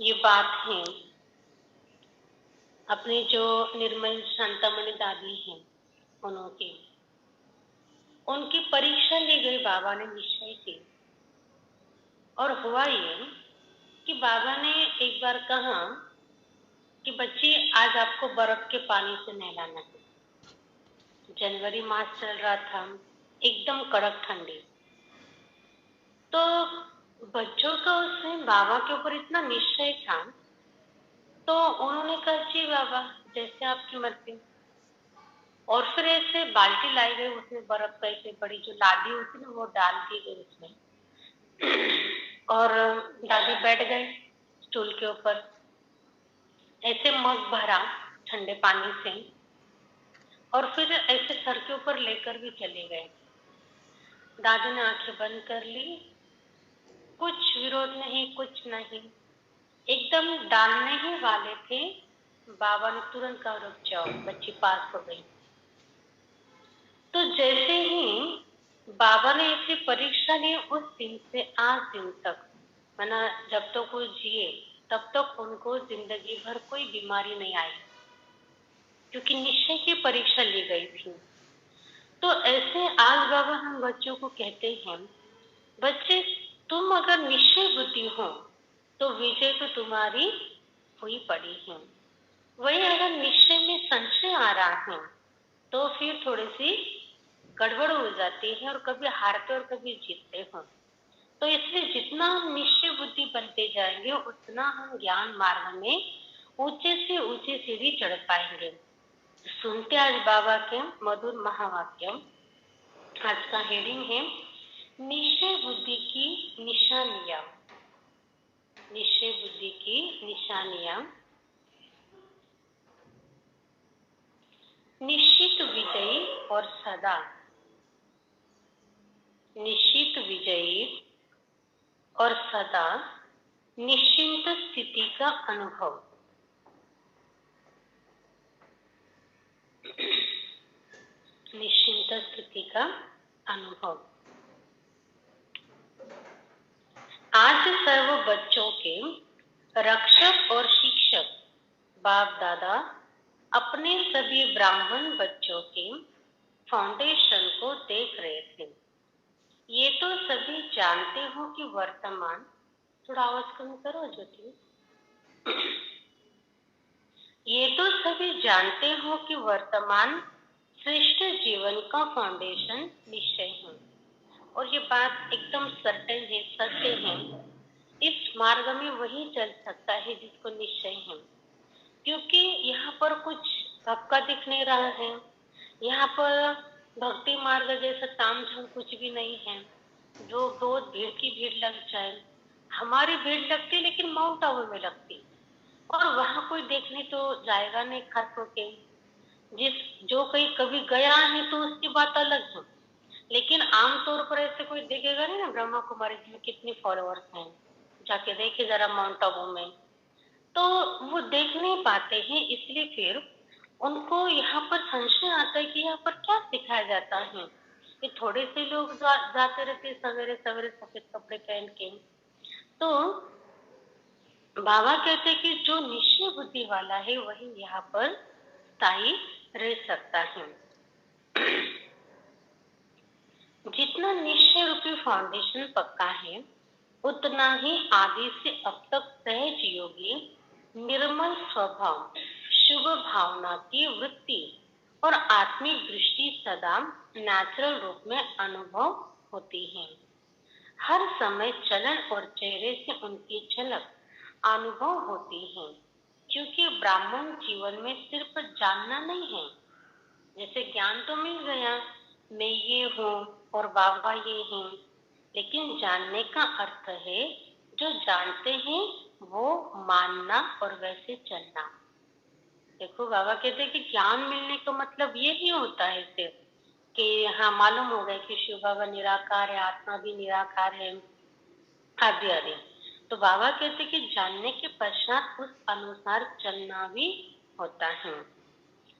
ये बात है अपनी जो निर्मल शांतामणि दादी हैं उनकी उनकी परीक्षा ली गई बाबा ने निश्चय की। और हुआ ये कि बाबा ने एक बार कहा कि बच्ची आज आपको बर्फ के पानी से नहलाना है। जनवरी मास चल रहा था, एकदम कड़क ठंडी। तो बच्चों का उसमें बाबा के ऊपर इतना निश्चय था, तो उन्होंने कहा जी बाबा जैसे आपकी मर्जी। और फिर ऐसे बाल्टी लाई गई, उसमें बर्फ का ऐसे बड़ी जो लादी होती ना वो डाल दी गई उसमें। और दादी बैठ गए स्टूल के ऊपर, ऐसे मग भरा ठंडे पानी से और फिर ऐसे सर के ऊपर लेकर भी चले गए। दादी ने आंखें बंद कर ली, कुछ विरोध नहीं, कुछ नहीं। एकदम डालने ही वाले थे, बाबा ने तुरंत कहा रुक जाओ, बच्ची पास हो गई। तो जैसे ही बाबा ने ऐसी परीक्षा ली, उस दिन से आज दिन तक माना जब तक वो जिए तब तक उनको जिंदगी भर कोई बीमारी नहीं आई, क्योंकि निश्चय की परीक्षा ली गई थी। तो ऐसे आज बाबा हम बच्चों को कहते हैं, बच्चे तुम अगर निश्चय बुद्धि हो तो विजय तो तुम्हारी हुई पड़ी है। वही अगर निश्चय में संशय आ रहा है तो फिर थोड़ी सी गड़बड़ हो जाती है और कभी हारते और कभी जीतते हो। तो इसलिए जितना हम निश्चय बुद्धि बनते जाएंगे उतना हम ज्ञान मार्ग में ऊंचे से ऊंचे सीढ़ी चढ़ पाएंगे। सुनते आज बाबा के मधुर महावाक्य। आज का हेडिंग है निश्चय बुद्धि की निशानियां। निश्चय बुद्धि की निशानियां। निश्चित विजयी और सदा। निश्चित विजयी और सदा निश्चिंत स्थिति का अनुभव। निश्चिंत स्थिति का अनुभव। आज सर्व बच्चों के रक्षक और शिक्षक बाप दादा अपने सभी ब्राह्मण बच्चों के फाउंडेशन को देख रहे थे। ये तो सभी जानते हो कि वर्तमान, थोड़ा आवाज कम करो ज्योति। ये तो सभी जानते हो कि वर्तमान श्रेष्ठ जीवन का फाउंडेशन निश्चय है। और ये बात एकदम सर्टेन है, सत्य है। इस मार्ग में वही चल सकता है जिसको निश्चय है, क्योंकि यहाँ पर कुछ धक्का दिख नहीं रहा है। यहाँ पर भक्ति मार्ग जैसा तामझाम कुछ भी नहीं है जो रोज भीड़ की भीड़ लग जाए। हमारी भीड़ लगती लेकिन माउंट आबू में लगती, और वहां कोई देखने तो जाएगा नहीं खास होके। जो कहीं कभी गया है तो उसकी बात अलग है, लेकिन आमतौर पर ऐसे कोई देखेगा नहीं ना। ब्रह्मा कुमारी जी में कितने फॉलोअर्स हैं, जाके देखे जरा माउंट आबू में। तो वो देख नहीं पाते हैं, इसलिए फिर उनको यहाँ पर संशय आता है कि यहाँ पर क्या सिखाया जाता है। ये थोड़े से लोग जाते रहते सवेरे सवेरे सफेद कपड़े पहन के। तो बाबा कहते कि जो निश्चय बुद्धि वाला है वही यहाँ पर स्थायी रह सकता है। जितना निश्चय रूपी फाउंडेशन पक्का है उतना ही आदि से अब तक सहज योगी निर्मल स्वभाव, शुभ भावना की वृत्ति और आत्मिक दृष्टि सदा नेचुरल रूप में अनुभव होती है। हर समय चलन और चेहरे से उनकी झलक अनुभव होती है, क्योंकि ब्राह्मण जीवन में सिर्फ जानना नहीं है। जैसे ज्ञान तो मिल गया, मैं ये हूँ और बाबा ये हैं, लेकिन जानने का अर्थ है जो जानते हैं वो मानना और वैसे चलना। देखो बाबा कहते हैं कि ज्ञान मिलने का मतलब ये नहीं होता है सिर्फ कि हाँ मालूम हो गया कि शिव बाबा निराकार है, आत्मा भी निराकार है आदि आदि। तो बाबा कहते हैं कि जानने के पश्चात उस अनुसार चलना भी होता है।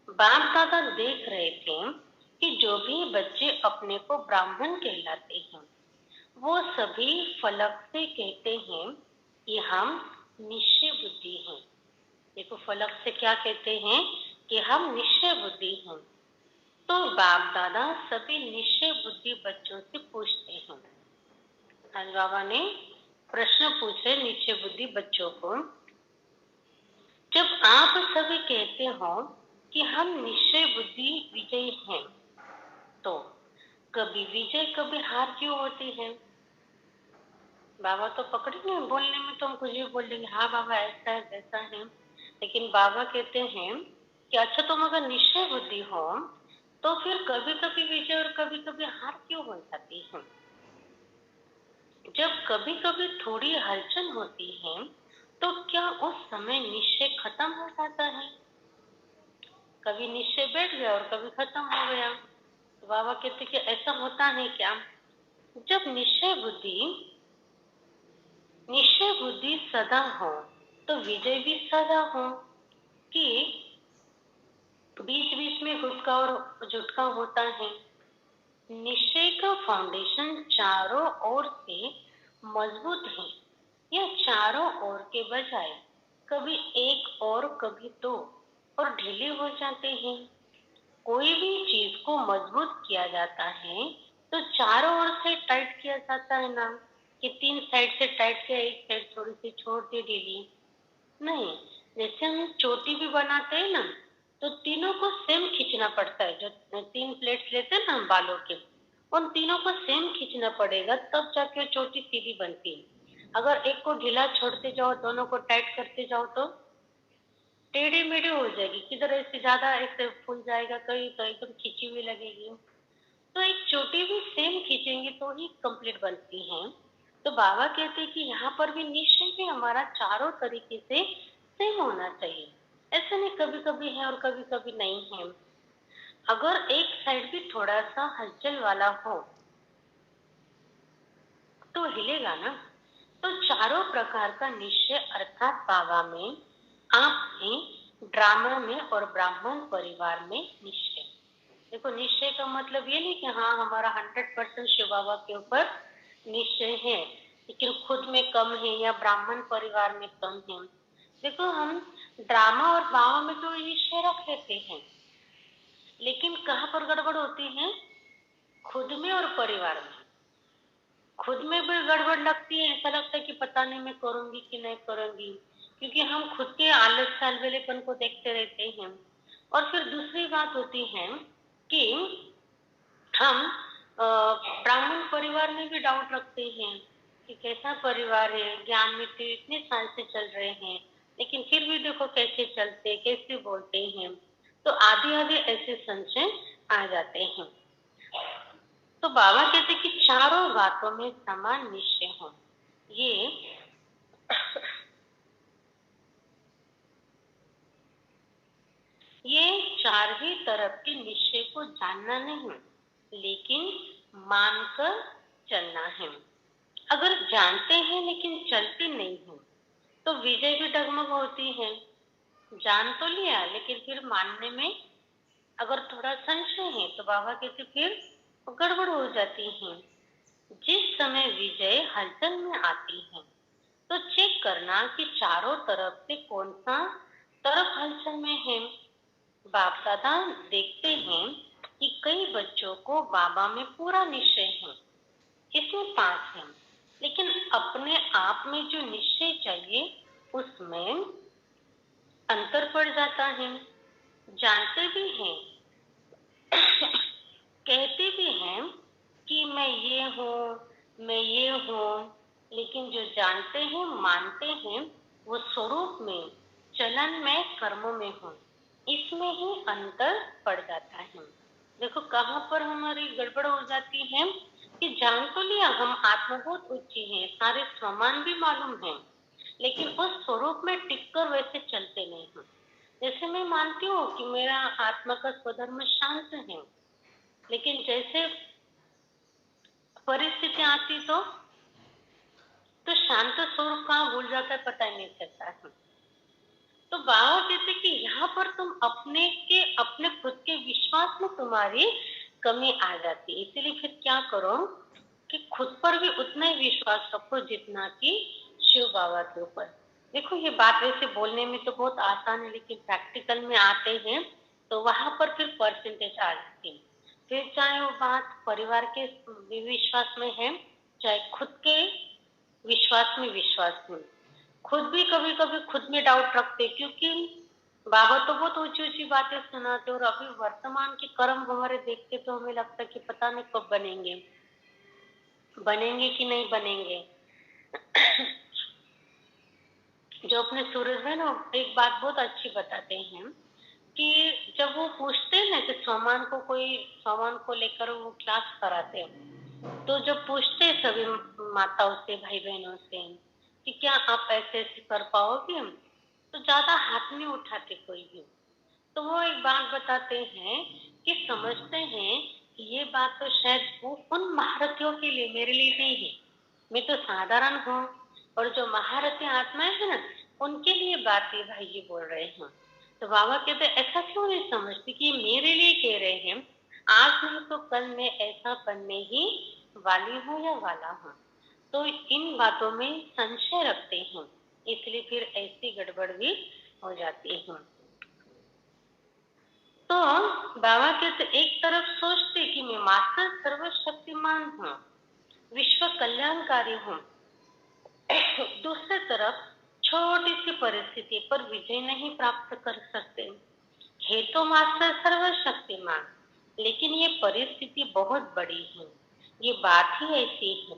बाप दादा देख रहे थे कि जो भी बच्चे अपने को ब्राह्मण कहलाते हैं वो सभी फलक से कहते हैं कि हम निश्चय बुद्धि हैं। देखो फलक से क्या कहते हैं कि हम निश्चय बुद्धि हैं। तो बाप दादा सभी निश्चय बुद्धि बच्चों से पूछते हैं। आज बाबा ने प्रश्न पूछे निश्चय बुद्धि बच्चों को। जब आप सभी कहते हो कि हम निश्चय बुद्धि विजयी हैं, तो कभी विजय कभी हार क्यों होती है? बाबा तो पकड़ेंगे, बोलने में तो हम कुछ भी बोल देंगे, हाँ बाबा ऐसा है वैसा है। लेकिन बाबा कहते हैं कि अच्छा तुम अगर निश्चय बुद्धि हो तो फिर कभी कभी विजय और कभी कभी हार क्यों हो जाती है? जब कभी कभी थोड़ी हलचल होती है तो क्या उस समय निश्चय खत्म हो जाता है? कभी निश्चय बैठ गया और कभी खत्म हो गया। तो बाबा कहते कि ऐसा होता है क्या? जब निश्चय बुद्धि सदा हो तो विजय भी सदा हो, कि बीच बीच में हुक्का और झुटका होता है। निश्चय का फाउंडेशन चारों ओर से मजबूत है। यह चारों ओर के बजाय कभी एक और कभी दो और ढीले हो जाते हैं। कोई भी चीज को मजबूत किया जाता है तो चारों ओर से टाइट किया जाता है ना, कि 3 साइड से टाइट किया, एक साइड थोड़ी सी छोड़ दी ढीली। नहीं, जैसे हम चोटी भी बनाते हैं ना, तो तीनों को सेम खींचना पड़ता है। जो 3 प्लेट्स लेते हैं ना हम बालों के, उन तीनों को सेम खींचना पड़ेगा, तब जाके चोटी सीधी बनती है। अगर एक को ढीला छोड़ते जाओ, दोनों को टाइट करते जाओ, तो टेढ़ी मेढ़ी हो जाएगी, किधर ऐसे ज्यादा ऐसे फूल जाएगा, कहीं तो एकदम खींची हुई लगेगी। तो एक चोटी भी सेम खींचेंगे तो ही कंप्लीट बनती है। तो बाबा कहते हैं कि यहाँ पर भी निश्चय भी हमारा चारों तरीके से सेम होना चाहिए। ऐसा नहीं कभी कभी है और कभी कभी नहीं है। अगर एक साइड भी थोड़ा सा हलचल वाला हो तो हिलेगा ना। तो चारों प्रकार का निश्चय अर्थात बाबा में, आप में, ड्रामा में और ब्राह्मण परिवार में निश्चय। देखो निश्चय का मतलब ये नहीं कि हाँ हमारा 100% शिव बाबा के ऊपर निश्चय है लेकिन खुद में कम है या ब्राह्मण परिवार में कम है। देखो हम ड्रामा और बाबा में तो निश्चय रख लेते हैं, लेकिन कहाँ पर गड़बड़ होती है? खुद में और परिवार में। खुद में भी गड़बड़ लगती है, ऐसा लगता है कि पता नहीं मैं करूंगी कि नहीं करूंगी, क्योंकि हम खुद के आलस सालवेलेपन को देखते रहते हैं। और फिर दूसरी बात होती है कि हम ब्राह्मण परिवार में भी डाउट रखते हैं कि कैसा परिवार है, ज्ञान में तो इतने साल से चल रहे हैं लेकिन फिर भी देखो कैसे चलते कैसे बोलते हैं। तो आधे आधे ऐसे संशय आ जाते हैं। तो बाबा कहते कि चारों बातों में समान निश्चय हो। ये चार ही तरफ के निश्चय को जानना नहीं लेकिन मानकर चलना है। अगर जानते हैं लेकिन चलते नहीं हैं तो विजय भी डगमग होती है। जान तो लिया लेकिन फिर मानने में अगर थोड़ा संशय है तो बाबा कहते फिर गड़बड़ हो जाती है। जिस समय विजय हलचल में आती है तो चेक करना कि चारों तरफ से कौन सा तरफ हलचल में है। बाप दादा देखते हैं कि कई बच्चों को बाबा में पूरा निश्चय है, इसमें 5 है, लेकिन अपने आप में जो निश्चय चाहिए उसमें अंतर पड़ जाता है। जानते भी हैं कहते भी हैं कि मैं ये हूँ, लेकिन जो जानते हैं मानते हैं वो स्वरूप में, चलन में, कर्मों में हूँ, इसमें ही अंतर पड़ जाता है। देखो कहाँ पर हमारी गड़बड़ हो जाती है कि जान तो लिया हम आत्मा बहुत ऊंची है, सारे समान भी मालूम है, लेकिन उस स्वरूप में टिककर वैसे चलते नहीं हैं। जैसे मैं मानती हूँ कि मेरा आत्मा का स्वधर्म शांत है, लेकिन जैसे परिस्थिति आती तो शांत स्वरूप कहाँ भूल जाता है पता ही नहीं चलता है। तो बाबा कहते कि यहाँ पर तुम अपने खुद के विश्वास में तुम्हारी कमी आ जाती है। इसीलिए फिर क्या करो कि खुद पर भी उतना ही विश्वास रखो जितना कि शिव बाबा के ऊपर। देखो ये बात वैसे बोलने में तो बहुत आसान है, लेकिन प्रैक्टिकल में आते हैं तो वहां पर फिर परसेंटेज आ जाती है। फिर चाहे वो बात परिवार के विश्वास में है, चाहे खुद के विश्वास में, खुद भी कभी कभी खुद में डाउट रखते, क्योंकि बाबा तो बहुत ऊंची ऊंची बातें सुनाते और अभी वर्तमान के कर्म हमारे देखते तो हमें लगता है कि पता नहीं कब बनेंगे, बनेंगे कि नहीं बनेंगे। जो अपने सूरज में ना एक बात बहुत अच्छी बताते हैं कि जब वो पूछते हैं ना कि सामान को लेकर वो क्लास कराते हैं, तो जब पूछते हैं सभी माताओं से, भाई बहनों से कि क्या आप ऐसे ऐसे कर पाओगे, तो ज्यादा हाथ नहीं उठाते कोई भी। तो वो एक बात बताते हैं कि समझते हैं कि ये बात तो शायद वो उन महारथियों के लिए, मेरे लिए नहीं है, मैं तो साधारण हूँ, और जो महारथी आत्माएं है ना उनके लिए बात ये भाई जी बोल रहे हैं। तो बाबा कहते ऐसा क्यों नहीं समझती कि मेरे लिए कह रहे हैं, आज नहीं तो कल मैं ऐसा बनने ही वाली हूँ या वाला हूँ। तो इन बातों में संशय रखते हैं, इसलिए फिर ऐसी गड़बड़ भी हो जाती है। तो बाबा कहते एक तरफ सोचते कि मैं मात्र सर्वशक्तिमान हूँ, विश्व कल्याणकारी हूँ, दूसरी तरफ छोटी सी परिस्थिति पर विजय नहीं प्राप्त कर सकते। है तो मास्टर सर्वशक्तिमान, लेकिन ये परिस्थिति बहुत बड़ी है, ये बात ही ऐसी है,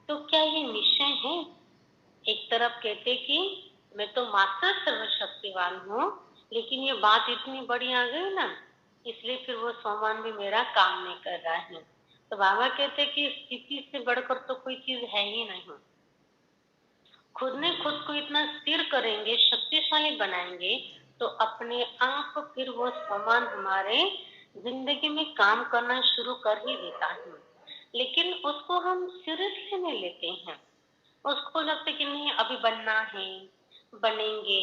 तो क्या ये निश्चय है? एक तरफ कहते कि मैं तो मास्टर सर्वशक्तिवान हूँ, लेकिन ये बात इतनी बड़ी आ गई ना, इसलिए फिर वो सामान भी मेरा काम नहीं कर रहा है। तो बाबा कहते कि स्थिति से बढ़कर तो कोई चीज है ही नहीं। खुद ने खुद को इतना स्थिर करेंगे, शक्तिशाली बनाएंगे, तो अपने आप फिर वो सामान हमारे जिंदगी में काम करना शुरू कर ही देता है। लेकिन उसको हम सीरियसली नहीं लेते हैं, उसको लगता है कि नहीं अभी बनना है, बनेंगे,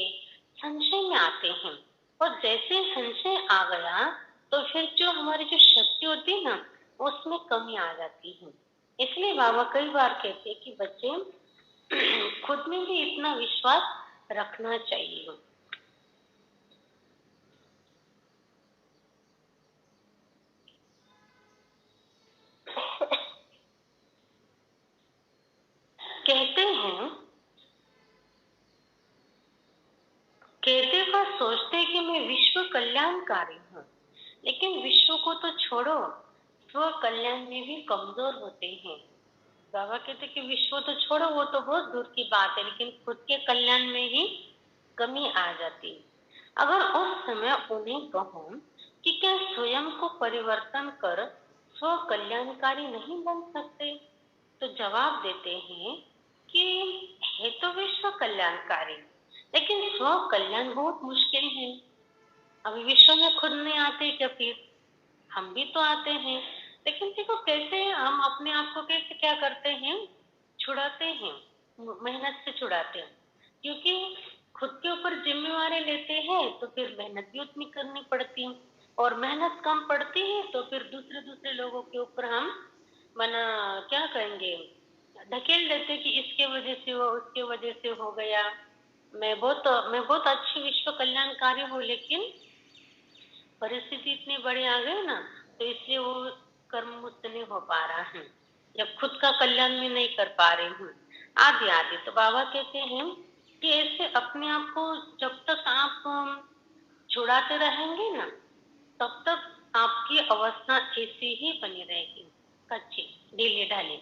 संशय में आते हैं। और जैसे संशय आ गया तो फिर जो हमारी जो शक्ति होती है ना उसमें कमी आ जाती है। इसलिए बाबा कई बार कहते हैं कि बच्चे खुद में भी इतना विश्वास रखना चाहिए। कहते हैं, कहते वह सोचते कि मैं विश्व कल्याणकारी हूँ, लेकिन विश्व को तो छोड़ो, स्व कल्याण में भी कमजोर होते हैं। बाबा कहते कि विश्व तो छोड़ो, वो तो बहुत दूर की बात है, लेकिन खुद के कल्याण में ही कमी आ जाती। अगर उस समय उन्हें कहूं कि क्या स्वयं को परिवर्तन कर स्व कल्याणकारी नहीं बन सकते, तो जवाब देते हैं कि है तो विश्व कल्याणकारी, लेकिन स्व कल्याण बहुत मुश्किल है। अभी विश्व में खुद नहीं आते क्या? फिर हम भी तो आते हैं, लेकिन देखो कैसे हम अपने आप को कैसे क्या करते हैं, छुड़ाते हैं, मेहनत से छुड़ाते हैं। क्योंकि खुद के ऊपर जिम्मेवारी लेते हैं तो फिर मेहनत भी उतनी करनी पड़ती है, और मेहनत कम पड़ती है तो फिर दूसरे दूसरे लोगों के ऊपर हम मना क्या कहेंगे, ढकेल देते कि इसके वजह से वो, उसके वजह से हो गया। मैं बहुत अच्छी विश्व कल्याणकारी हूँ, लेकिन परिस्थिति इतनी बड़ी आ गई ना, तो इसलिए वो कर्म मुक्त नहीं हो पा रहा है, या खुद का कल्याण भी नहीं कर पा रही हूँ, आदि आदि। तो बाबा कहते हैं कि ऐसे अपने आप को जब तक आप छुड़ाते रहेंगे ना, तब तक आपकी अवस्था ऐसी ही बनी रहेगी, कच्ची ढीली ढाली।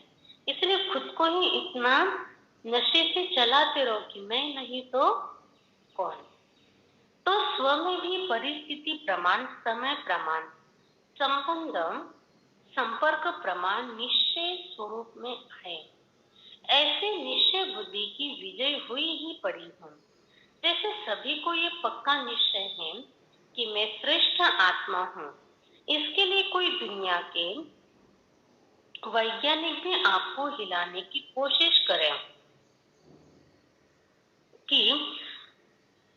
इसलिए खुद को ही इतना नशे से चलाते रहो कि मैं नहीं तो कौन। तो स्व में भी परिस्थिति प्रमाण, समय प्रमाण, संबंध, संपर्क प्रमाण निश्चय स्वरूप में है। ऐसे निश्चय बुद्धि की विजय हुई ही पड़ी हूँ। जैसे सभी को ये पक्का निश्चय है कि मैं श्रेष्ठ आत्मा हूँ, इसके लिए कोई दुनिया के वैज्ञानिक भी आपको हिलाने की कोशिश करें कि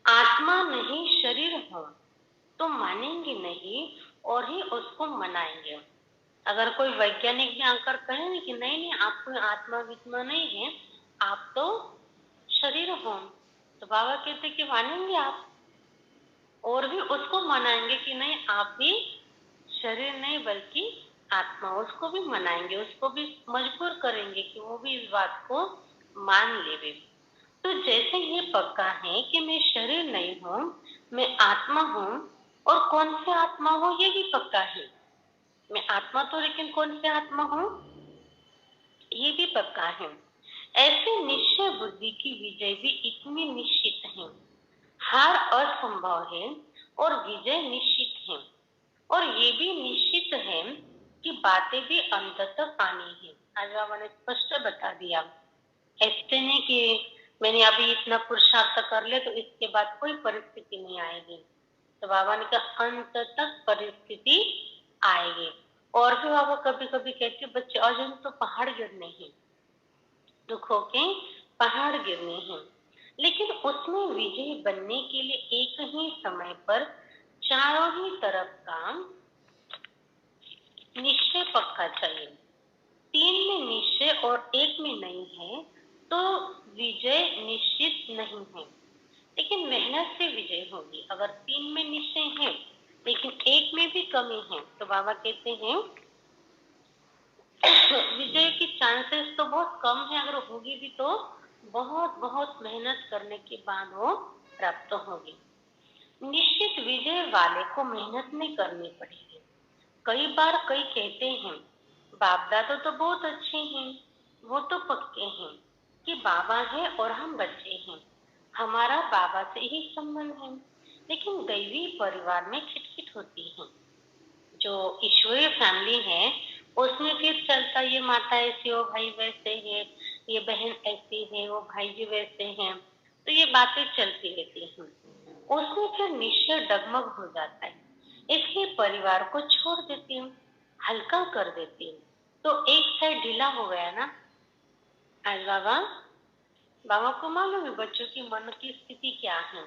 आत्मा नहीं शरीर हो, तो मानेंगे नहीं और ही उसको मनाएंगे। अगर कोई वैज्ञानिक भी आकर कहे कि नहीं नहीं आप कोई आत्मा वित्मा नहीं है, आप तो शरीर हो, तो बाबा कहते कि मानेंगे आप, और भी उसको मनाएंगे कि नहीं आप भी शरीर नहीं बल्कि आत्मा, उसको भी मनाएंगे, उसको भी मजबूर करेंगे कि वो भी इस बात को मान लेवे। तो जैसे ये पक्का है कि मैं शरीर नहीं हूँ, मैं आत्मा हूँ, और कौन से आत्मा हूँ ये भी पक्का है। मैं आत्मा तो, लेकिन कौन से आत्मा हूँ ये भी पक्का है। ऐसे निश्चय बुद्धि की विजय भी इतनी निश्चित है। हार असंभव है और विजय निश्चित है। और ये भी निश्चित है कि बातें भी अंत तक आनी है। आज बाबा ने स्पष्ट बता दिया, ऐसे नहीं कि मैंने अभी इतना पुरुषार्थ कर लिया तो इसके बाद कोई परिस्थिति नहीं आएगी। तो बाबा ने कहा अंत तक परिस्थिति आएगी। और भी बाबा कभी कभी कहते बच्चे अजून तो पहाड़ गिरने हैं, दुखों के पहाड़ गिरने हैं, लेकिन उसमें विजयी बनने के लिए एक ही समय पर चारों ही तरफ का निश्चय पक्का चाहिए। 3 में निश्चय और 1 में नहीं है तो विजय निश्चित नहीं है, लेकिन मेहनत से विजय होगी। अगर 3 में निश्चय है लेकिन 1 में भी कमी है तो बाबा कहते हैं विजय की चांसेस तो बहुत कम है, अगर होगी भी तो बहुत बहुत मेहनत करने के बाद वो प्राप्त होगी। निश्चित विजय वाले को मेहनत नहीं करनी पड़ेगी। कई बार कई कहते हैं बाप दादा तो बहुत अच्छे हैं, वो तो पक्के हैं कि बाबा है और हम बच्चे हैं, हमारा बाबा से ही संबंध है, लेकिन दैवी परिवार में खिटखिट होती है। जो ईश्वरीय फैमिली है उसमें फिर चलता ये माता ऐसी हो, भाई वैसे है, ये बहन ऐसी है, वो भाई जी वैसे हैं, तो ये बातें चलती रहती हैं। उसमें फिर निश्चय डगमग हो जाता है, इसलिए परिवार को छोड़ देती हूँ, हल्का कर देती हूँ, तो एक साइड ढीला हो गया ना। आज बाबा बाबा को मालूम है बच्चों की मन की स्थिति क्या है,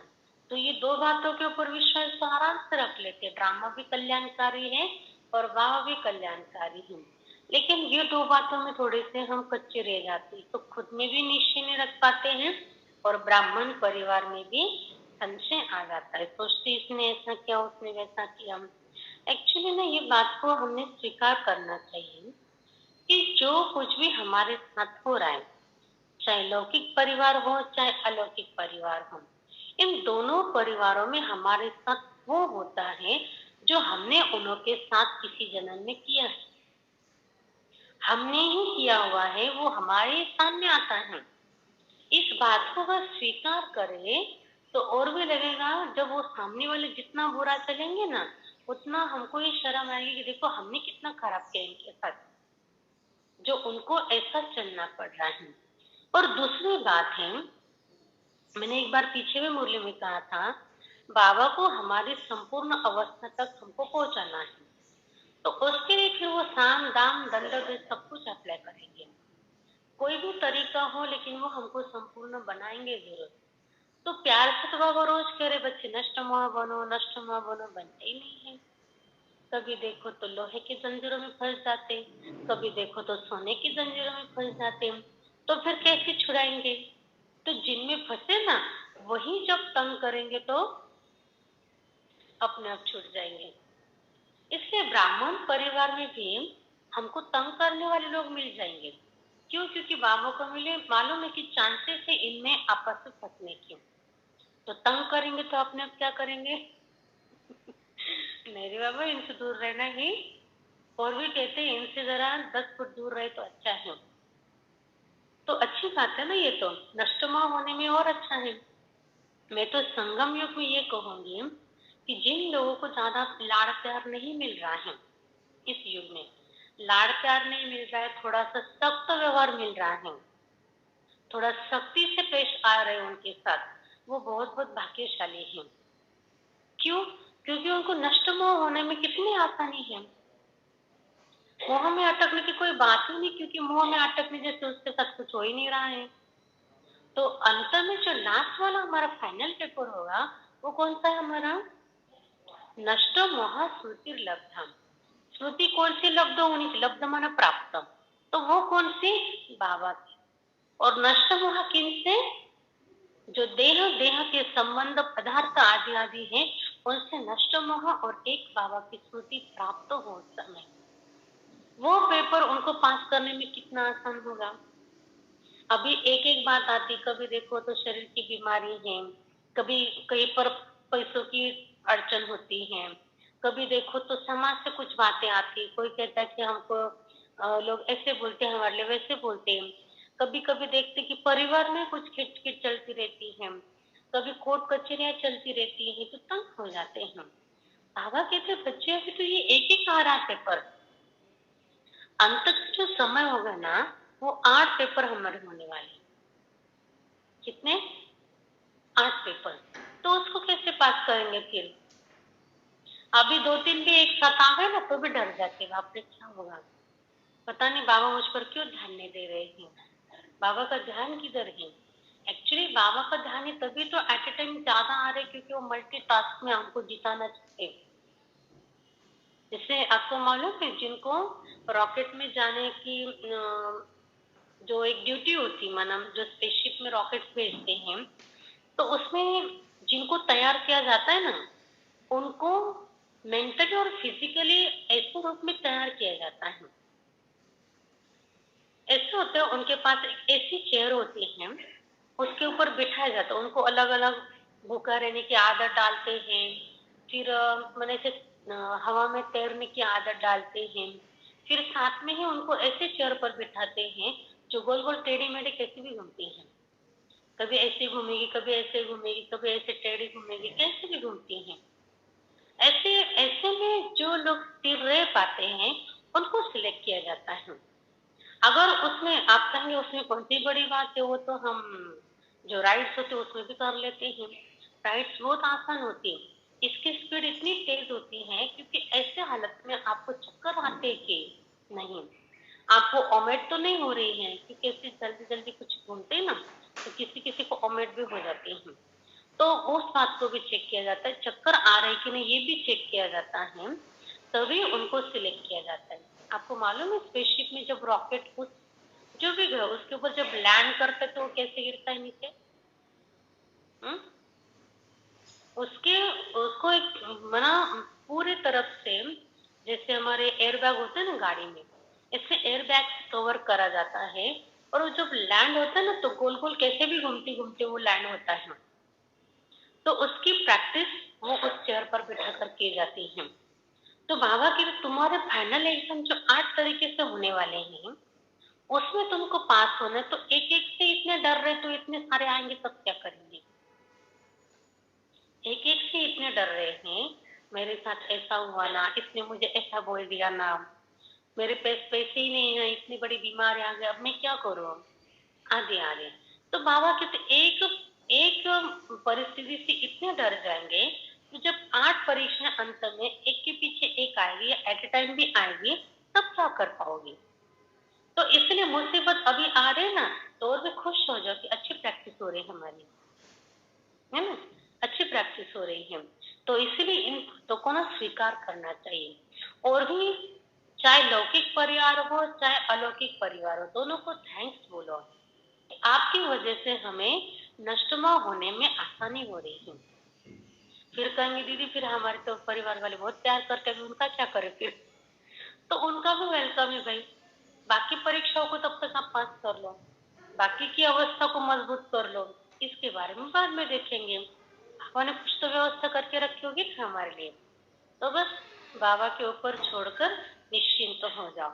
तो ये 2 बातों के ऊपर विश्वास तो आराम से रख लेते। ड्रामा भी कल्याणकारी है और बाबा भी कल्याणकारी है, लेकिन ये 2 बातों में थोड़े से हम कच्चे रह जाते, तो खुद में भी निश्चय नहीं रख पाते हैं और ब्राह्मण परिवार में भी संशय आ जाता है, सोचते इसने ऐसा किया उसने वैसा किया। एक्चुअली ना ये बात को हमने स्वीकार करना चाहिए कि जो कुछ भी हमारे साथ हो रहा है, चाहे लौकिक परिवार हो चाहे अलौकिक परिवार हो, इन दोनों परिवारों में हमारे साथ वो होता है जो हमने उनके साथ किसी जन्म में किया है, हमने ही किया हुआ है, वो हमारे सामने आता है। इस बात को बस स्वीकार करें तो और भी लगेगा, जब वो सामने वाले जितना बुरा चलेंगे ना उतना हमको ये शर्म आएगी कि देखो हमने कितना खराब किया इनके साथ, जो उनको ऐसा चलना पड़ रहा है। और दूसरी बात है, मैंने एक बार पीछे में मुरली में कहा था बाबा को हमारी संपूर्ण अवस्था तक हमको पहुंचाना है, तो उसके लिए फिर वो साम दाम दंड भेद सब कुछ अप्लाई करेंगे, कोई भी तरीका हो लेकिन वो हमको संपूर्ण बनाएंगे जरूर। तो प्यार से तो बाबा रोज कह रहे बच्चे नष्ट मोह बनो नष्ट मोह बनो, बनते ही नहीं है। कभी देखो तो लोहे की जंजीरों में फंस जाते, कभी देखो तो सोने की जंजीरों में फंस जाते, तो फिर कैसे छुड़ाएंगे। तो जिनमें फंसे ना वही जब तंग करेंगे तो अपने आप छूट जाएंगे। इसलिए ब्राह्मण परिवार में भी हमको तंग करने वाले लोग मिल जाएंगे। क्यों? क्योंकि बाबा को मिले मालूम है कि चांसेस है इनमें आपस में फंसने की, तो तंग करेंगे तो अपने आप क्या करेंगे मेरे बाबा इनसे दूर रहना ही, और भी कहते हैं इनसे जरा 10 फुट दूर रहे तो अच्छा है। तो अच्छी बात है ना, ये तो नष्टमा होने में और अच्छा है। मैं तो संगम युग में ये कहूंगी कि जिन लोगों को ज्यादा लाड़ प्यार नहीं मिल रहा है, इस युग में लाड़ प्यार नहीं मिल रहा है, थोड़ा सा सख्त व्यवहार मिल रहा है, थोड़ा सख्ती से पेश आ रहे हैं उनके साथ, वो बहुत बहुत भाग्यशाली हैं। क्यों? क्योंकि उनको नष्ट मोह होने में कितनी आसानी है, मोह में अटकने की कोई बात ही नहीं, क्योंकि मोह में अटकने जैसे उसके साथ कुछ हो ही नहीं रहा है। तो अंत में जो लास्ट वाला हमारा फाइनल पेपर होगा वो कौन सा है हमारा? नष्ट मोह श्रुति लब्धम। श्रुति कौन सी लब्ध होनी चाहिए? लब्ध माना प्राप्त, तो वो कौन सी? बाबा की। और नष्ट मोह किन से? जो देह देह के संबंध पदार्थ आदि आदि हैं, उनसे नष्ट मोह और एक बाबा की स्मृति प्राप्त हो उस समय, वो पेपर उनको पास करने में कितना आसान होगा। अभी एक एक बात आती, कभी देखो तो शरीर की बीमारी है, कभी कहीं पर पैसों की अड़चन होती है, कभी देखो तो समाज से कुछ बातें आती, कोई कहता है कि हमको लोग ऐसे बोलते हैं, हमारे लिए वैसे बोलते हैं। कभी कभी देखते कि परिवार में कुछ खिटखिट चलती रहती है, कभी कोर्ट कचहरियां चलती रहती है, तो तंग हो जाते हैं। बाबा कहते बच्चे अभी तो ये एक ही आ रहा है पेपर, अंत का जो समय होगा ना, वो 8 पेपर हमारे होने वाले। कितने? 8 पेपर। तो उसको कैसे पास करेंगे फिर? अभी 2-3 भी एक साथ आ गए ना तो भी डर जाते, बाप रे क्या होगा, पता नहीं बाबा मुझ पर क्यों ध्यान नहीं दे रहे हैं, बाबा का ध्यान किधर है। एक्चुअली बाबा का ध्यान है तभी तो एट ए टाइम ज्यादा आ रहे, क्योंकि वो मल्टीटास्क में हमको जिताना चाहते हैं। जैसे आपको मालूम है, जिनको रॉकेट में जाने की जो एक ड्यूटी होती, माना जो स्पेसशिप में रॉकेट भेजते हैं, तो उसमें जिनको तैयार किया जाता है ना, उनको मेंटली और फिजिकली ऐसे रूप में तैयार किया जाता है। ऐसे होते हैं, उनके पास एक ऐसी चेयर होती है, उसके ऊपर बिठाया जाता है, उनको अलग अलग भूखा रहने की आदत डालते हैं, फिर मैंने से हवा में तैरने की आदत डालते हैं, फिर साथ में ही उनको ऐसे चेयर पर बिठाते हैं जो गोल गोल टेढ़ी मेढ़ी कैसी भी घूमती है, कभी ऐसे घूमेगी, कभी ऐसे घूमेगी, कभी ऐसे टेढ़ी घूमेगी, कैसे भी घूमती हैं। ऐसे ऐसे में जो लोग स्थिर रह पाते हैं, उनको सिलेक्ट किया जाता है। अगर उसमें आप कहेंगे उसमें कौन सी बड़ी बात है, वो तो हम जो राइड्स होते हैं उसमें भी कर लेते हैं। राइड्स बहुत आसान होती है, इसकी स्पीड इतनी तेज होती है, क्योंकि ऐसे हालत में आपको चक्कर आते कि नहीं, आपको ओमेट तो नहीं हो रही है, क्योंकि ऐसे जल्दी जल्दी कुछ घूमते हैं ना, तो किसी किसी को ओमेट भी हो जाती है। तो उस बात को भी चेक किया जाता है, चक्कर आ रहे कि नहीं ये भी चेक किया जाता है, तभी उनको सिलेक्ट किया जाता है। आपको मालूम है स्पेसशिप में जब रॉकेट उस जो भी ग्रह उसके ऊपर जब लैंड करता है तो वो कैसे गिरता है नीचे? हम्म? उसके उसको एक मना पूरी तरफ से, जैसे हमारे एयरबैग होते हैं ना गाड़ी में, इससे एयरबैग कवर करा जाता है, और वो जब लैंड होता है ना तो गोल गोल कैसे भी घूमते घूमते वो लैंड होता है। तो उसकी प्रैक्टिस वो उस चेयर पर बैठा कर की जाती है। तो बाबा की तुम्हारे फाइनल एग्जाम जो 8 तरीके से होने वाले हैं, उसमें तुमको पास होना है, तो एक एक से इतने डर रहे तो इतने सारे आएंगे तब क्या करेंगे? एक एक से इतने डर रहे हैं, मेरे साथ ऐसा हुआ ना, इसने मुझे ऐसा बोल दिया ना, मेरे पास पैसे ही नहीं है, इतनी बड़ी बीमारी आ गई, अब मैं क्या करूं, आदि आदि। तो बाबा कहते एक एक परिस्थिति से इतने डर जाएंगे, तो जब 8 परीक्षाएं अंत में एक के पीछे एक आएगी या एट ए टाइम भी आएगी, तब क्या कर पाओगे? तो इसलिए मुसीबत अभी आ रहे ना, तो और भी खुश हो जाओ कि अच्छी प्रैक्टिस हो रही है हमारी, है ना, अच्छी प्रैक्टिस हो रही है। तो इसलिए इन बातों को ना स्वीकार करना चाहिए, और भी चाहे लौकिक परिवार हो चाहे अलौकिक परिवार हो, दोनों को थैंक्स बोलो। आपकी वजह से हमें नष्टमा होने में आसानी हो रही है। फिर कहेंगे दीदी फिर हमारे तो परिवार वाले बहुत प्यार करते हैं, उनका क्या करें फिर? तो उनका भी वेलकम है भाई, बाकी परीक्षाओं को तब तक आप पास कर लो, बाकी की अवस्था को मजबूत कर लो, इसके बारे में बाद में देखेंगे। बाबा ने कुछ तो व्यवस्था करके रखी होगी ना हमारे लिए, तो बस बाबा के ऊपर छोड़कर निश्चिंत हो जाओ।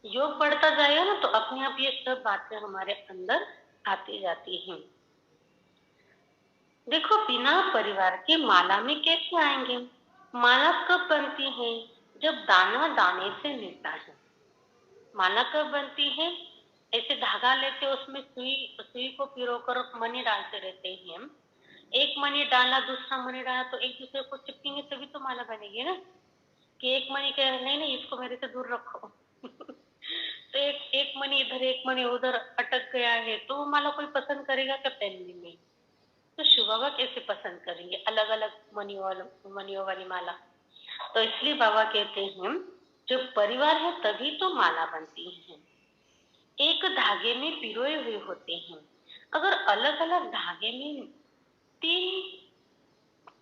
योग बढ़ता जाएगा ना तो अपने आप ये सब बातें हमारे अंदर आती जाती हैं। देखो बिना परिवार के माला में कैसे आएंगे? माला कब बनती है? जब दाना दाने से मिलता है। माला कब बनती है? ऐसे धागा लेते उसमें सुई सुई को पिरोकर मनी डालते रहते हैं हम। एक मनी डाला दूसरा मनी डाला तो एक दूसरे को चिपकेंगे तभी तो माला बनेगी ना, कि एक मनी कह नहीं नहीं इसको मेरे से दूर रखो तो एक एक मनी इधर एक मनी उधर अटक गया है, तो वो माला कोई पसंद करेगा क्या पहनने में? तो शिव बाबा कैसे पसंद करेंगे अलग अलग मनियों वाली माला? तो इसलिए बाबा कहते हैं जो परिवार है तभी तो माला बनती है, एक धागे में पिरोए हुए होते हैं। अगर अलग अलग धागे में तीन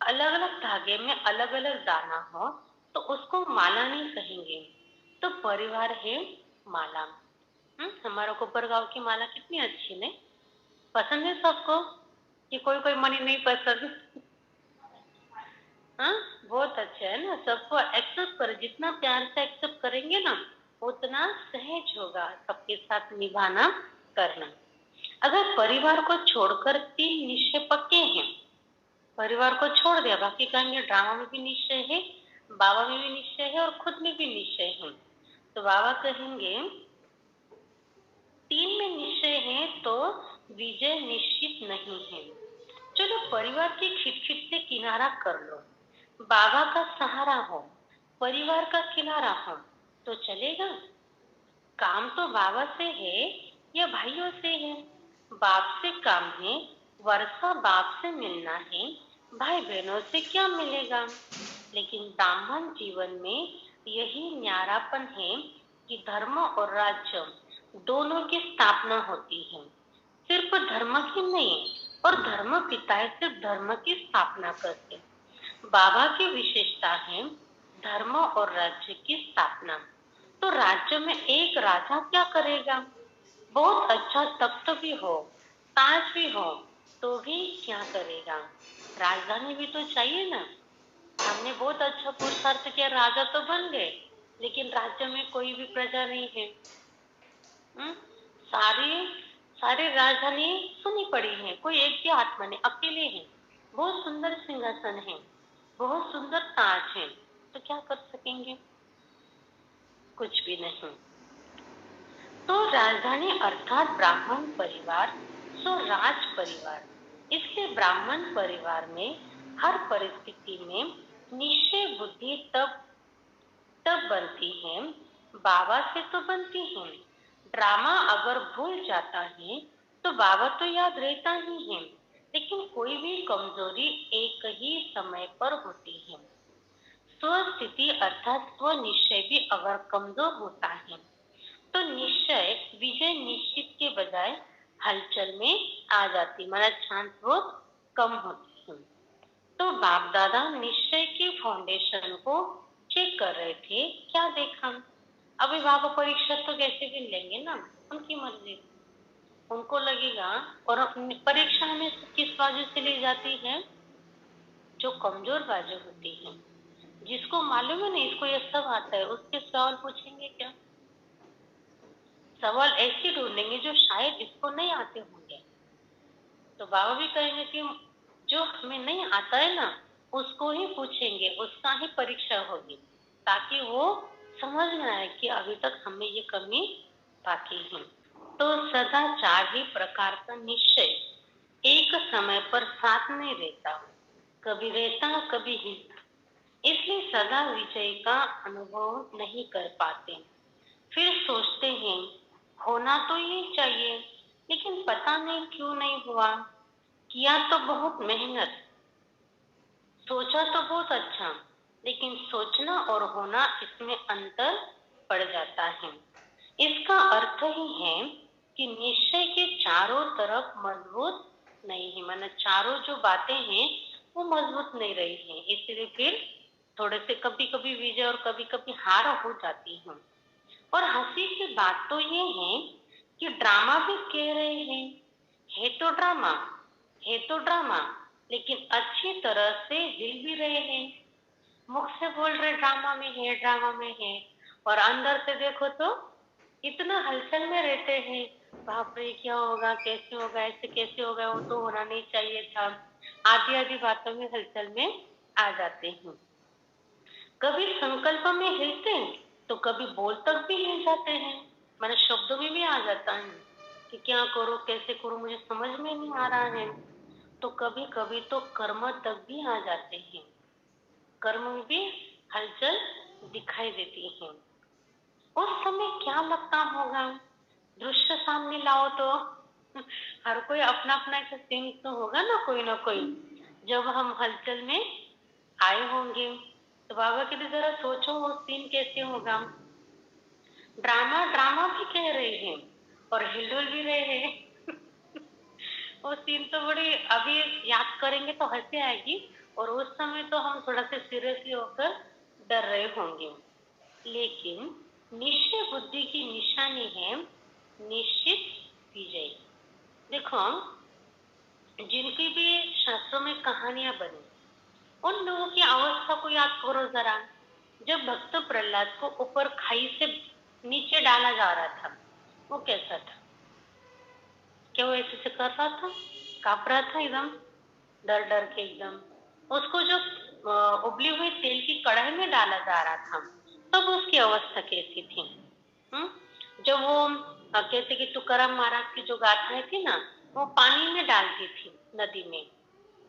अलग अलग धागे में अलग अलग दाना हो तो उसको माला नहीं कहेंगे, तो परिवार है माला। हमारा कोपर गांव की माला कितनी अच्छी नहीं, पसंद है सबको कि कोई कोई मनी नहीं पसंद। हाँ, बहुत अच्छा है ना, सबको एक्सेप्ट कर, जितना प्यार से एक्सेप्ट करेंगे ना उतना सहज होगा सबके साथ निभाना करना। अगर परिवार को छोड़कर तीन निश्चय पक्के हैं, परिवार को छोड़ दिया, बाकी कहेंगे ड्रामा में भी निश्चय है, बाबा में भी निश्चय है और खुद में भी निश्चय है, तो बाबा कहेंगे तीन में निश्चय है तो विजय निश्चित नहीं है। चलो परिवार की खिटखिट से किनारा कर लो, बाबा का सहारा हो, परिवार का किनारा हो तो चलेगा। काम तो बाबा से है या भाइयों से है, बाप से काम है, वर्षा बाप से मिलना है, भाई बहनों से क्या मिलेगा। लेकिन ब्राह्मण जीवन में यही न्यारापन है कि धर्म और राज्य दोनों की स्थापना होती है, सिर्फ धर्म की नहीं, और धर्म पिता सिर्फ धर्म की स्थापना करते। बाबा की विशेषता है धर्म और राज्य की स्थापना। तो राज्य में एक राजा क्या करेगा, बहुत अच्छा तख्त भी हो, ताज भी हो, तो भी क्या करेगा, राजधानी भी तो चाहिए ना। हमने बहुत अच्छा पुरुषार्थ किया, राजा तो बन गए, लेकिन राज्य में कोई भी प्रजा नहीं है। हम्म, सारी सारी राजधानी सुनी पड़ी है, कोई एक भी आत्मा नहीं, अकेले हैं। बहुत सुंदर सिंहासन है, बहुत सुंदर ताज है, तो क्या कर सकेंगे, कुछ भी नहीं। तो राजधानी अर्थात ब्राह्मण परिवार, सो राज परिवार। इसलिए ब्राह्मण परिवार में हर परिस्थिति में निश्चय बुद्धि तब तब बनती है, बाबा से तो बनती है। ड्रामा अगर भूल जाता है तो बाबा तो याद रहता ही है, लेकिन कोई भी कमजोरी एक ही समय पर होती है। स्वस्थिति अर्थात स्व निश्चय भी अगर कमजोर होता है तो निश्चय विजय निश्चित के बजाय हलचल में आ जाती, माना चांस बहुत कम होती है। तो बाप दादा निश्चय की फाउंडेशन को चेक कर रहे थे, क्या देखा, अभी बाबा परीक्षा तो कैसे भी लेंगे ना, उनकी मर्जी, उनको लगेगा। और परीक्षा हमें किस बाजू से ली जाती है, जो कमजोर बाजू होती है, जिसको मालूम है ना इसको ये सब आता है, उसके सवाल पूछेंगे क्या, सवाल ऐसे ढूंढेंगे जो शायद इसको नहीं आते होंगे। तो बाबा भी कहेंगे कि जो हमें नहीं आता है ना उसको ही पूछेंगे, उसका ही परीक्षा होगी, ताकि वो समझ में आए कि अभी तक हमें ये कमी बाकी है। तो सदा चार ही प्रकार का निश्चय एक समय पर साथ नहीं रहता, कभी रहता कभी हिलता, इसलिए सदा विजय का अनुभव नहीं कर पाते। फिर सोचते हैं होना तो ये चाहिए, लेकिन पता नहीं क्यों नहीं हुआ, किया तो बहुत मेहनत, सोचा तो बहुत अच्छा, लेकिन सोचना और होना इसमें अंतर पड़ जाता है। इसका अर्थ ही है कि निश्चय के चारों तरफ मजबूत नहीं है, माना चारों जो बातें हैं वो मजबूत नहीं रही हैं, इसलिए फिर थोड़े से कभी कभी विजय और कभी कभी हार हो जाती है। और हंसी की बात तो ये है कि ड्रामा भी कह रहे हैं, है तो ड्रामा, है तो ड्रामा, लेकिन अच्छी तरह से हिल भी रहे हैं। मुख से बोल रहे ड्रामा में है, ड्रामा में है, और अंदर से देखो तो इतना हलचल में रहते हैं, बाप रे क्या होगा, कैसे होगा, ऐसे कैसे होगा, वो तो होना नहीं चाहिए था, आधी आधी बातों में हलचल में आ जाते हैं। कभी संकल्प में हिलते हैं तो कभी बोल तक भी हिल जाते हैं, मैंने शब्दों में भी आ जाता है कि क्या करो कैसे करो मुझे समझ में नहीं आ रहा है। तो कभी कभी तो कर्म तक भी आ जाते हैं, कर्म में भी हलचल दिखाई देती है। उस समय क्या लगता होगा, दृश्य सामने लाओ तो हर कोई अपना अपना एक सीन तो होगा ना कोई, जब हम हलचल में आए होंगे तो बाबा के लिए जरा सोचो वो सीन कैसे होगा। ड्रामा ड्रामा भी कह रहे हैं और हिलडुल भी रहे हैं वो सीन तो बड़ी, अभी याद करेंगे तो हंसी आएगी, और उस समय तो हम थोड़ा सा सीरियसली होकर डर रहे होंगे। लेकिन निश्चय बुद्धि की निशानी है निश्चित विजय। देखो, जिनकी भी शास्त्रों में कहानियां बनी, उन लोगों की अवस्था को याद करो जरा। जब भक्त प्रहलाद को ऊपर खाई से नीचे डाला जा रहा था, वो कैसा था? क्या वो ऐसे से कर रहा था? कांप रहा था एकदम, डर डर के एकदम। उसको जो उबली हुई तेल की कढ़ाई में डाला जा रहा था, तब उसकी अवस्था कैसी थी? हम्म? जब वो कहते कि तुकाराम महाराज की जो गाथाएं थी ना, वो पानी में डालती थी, नदी में,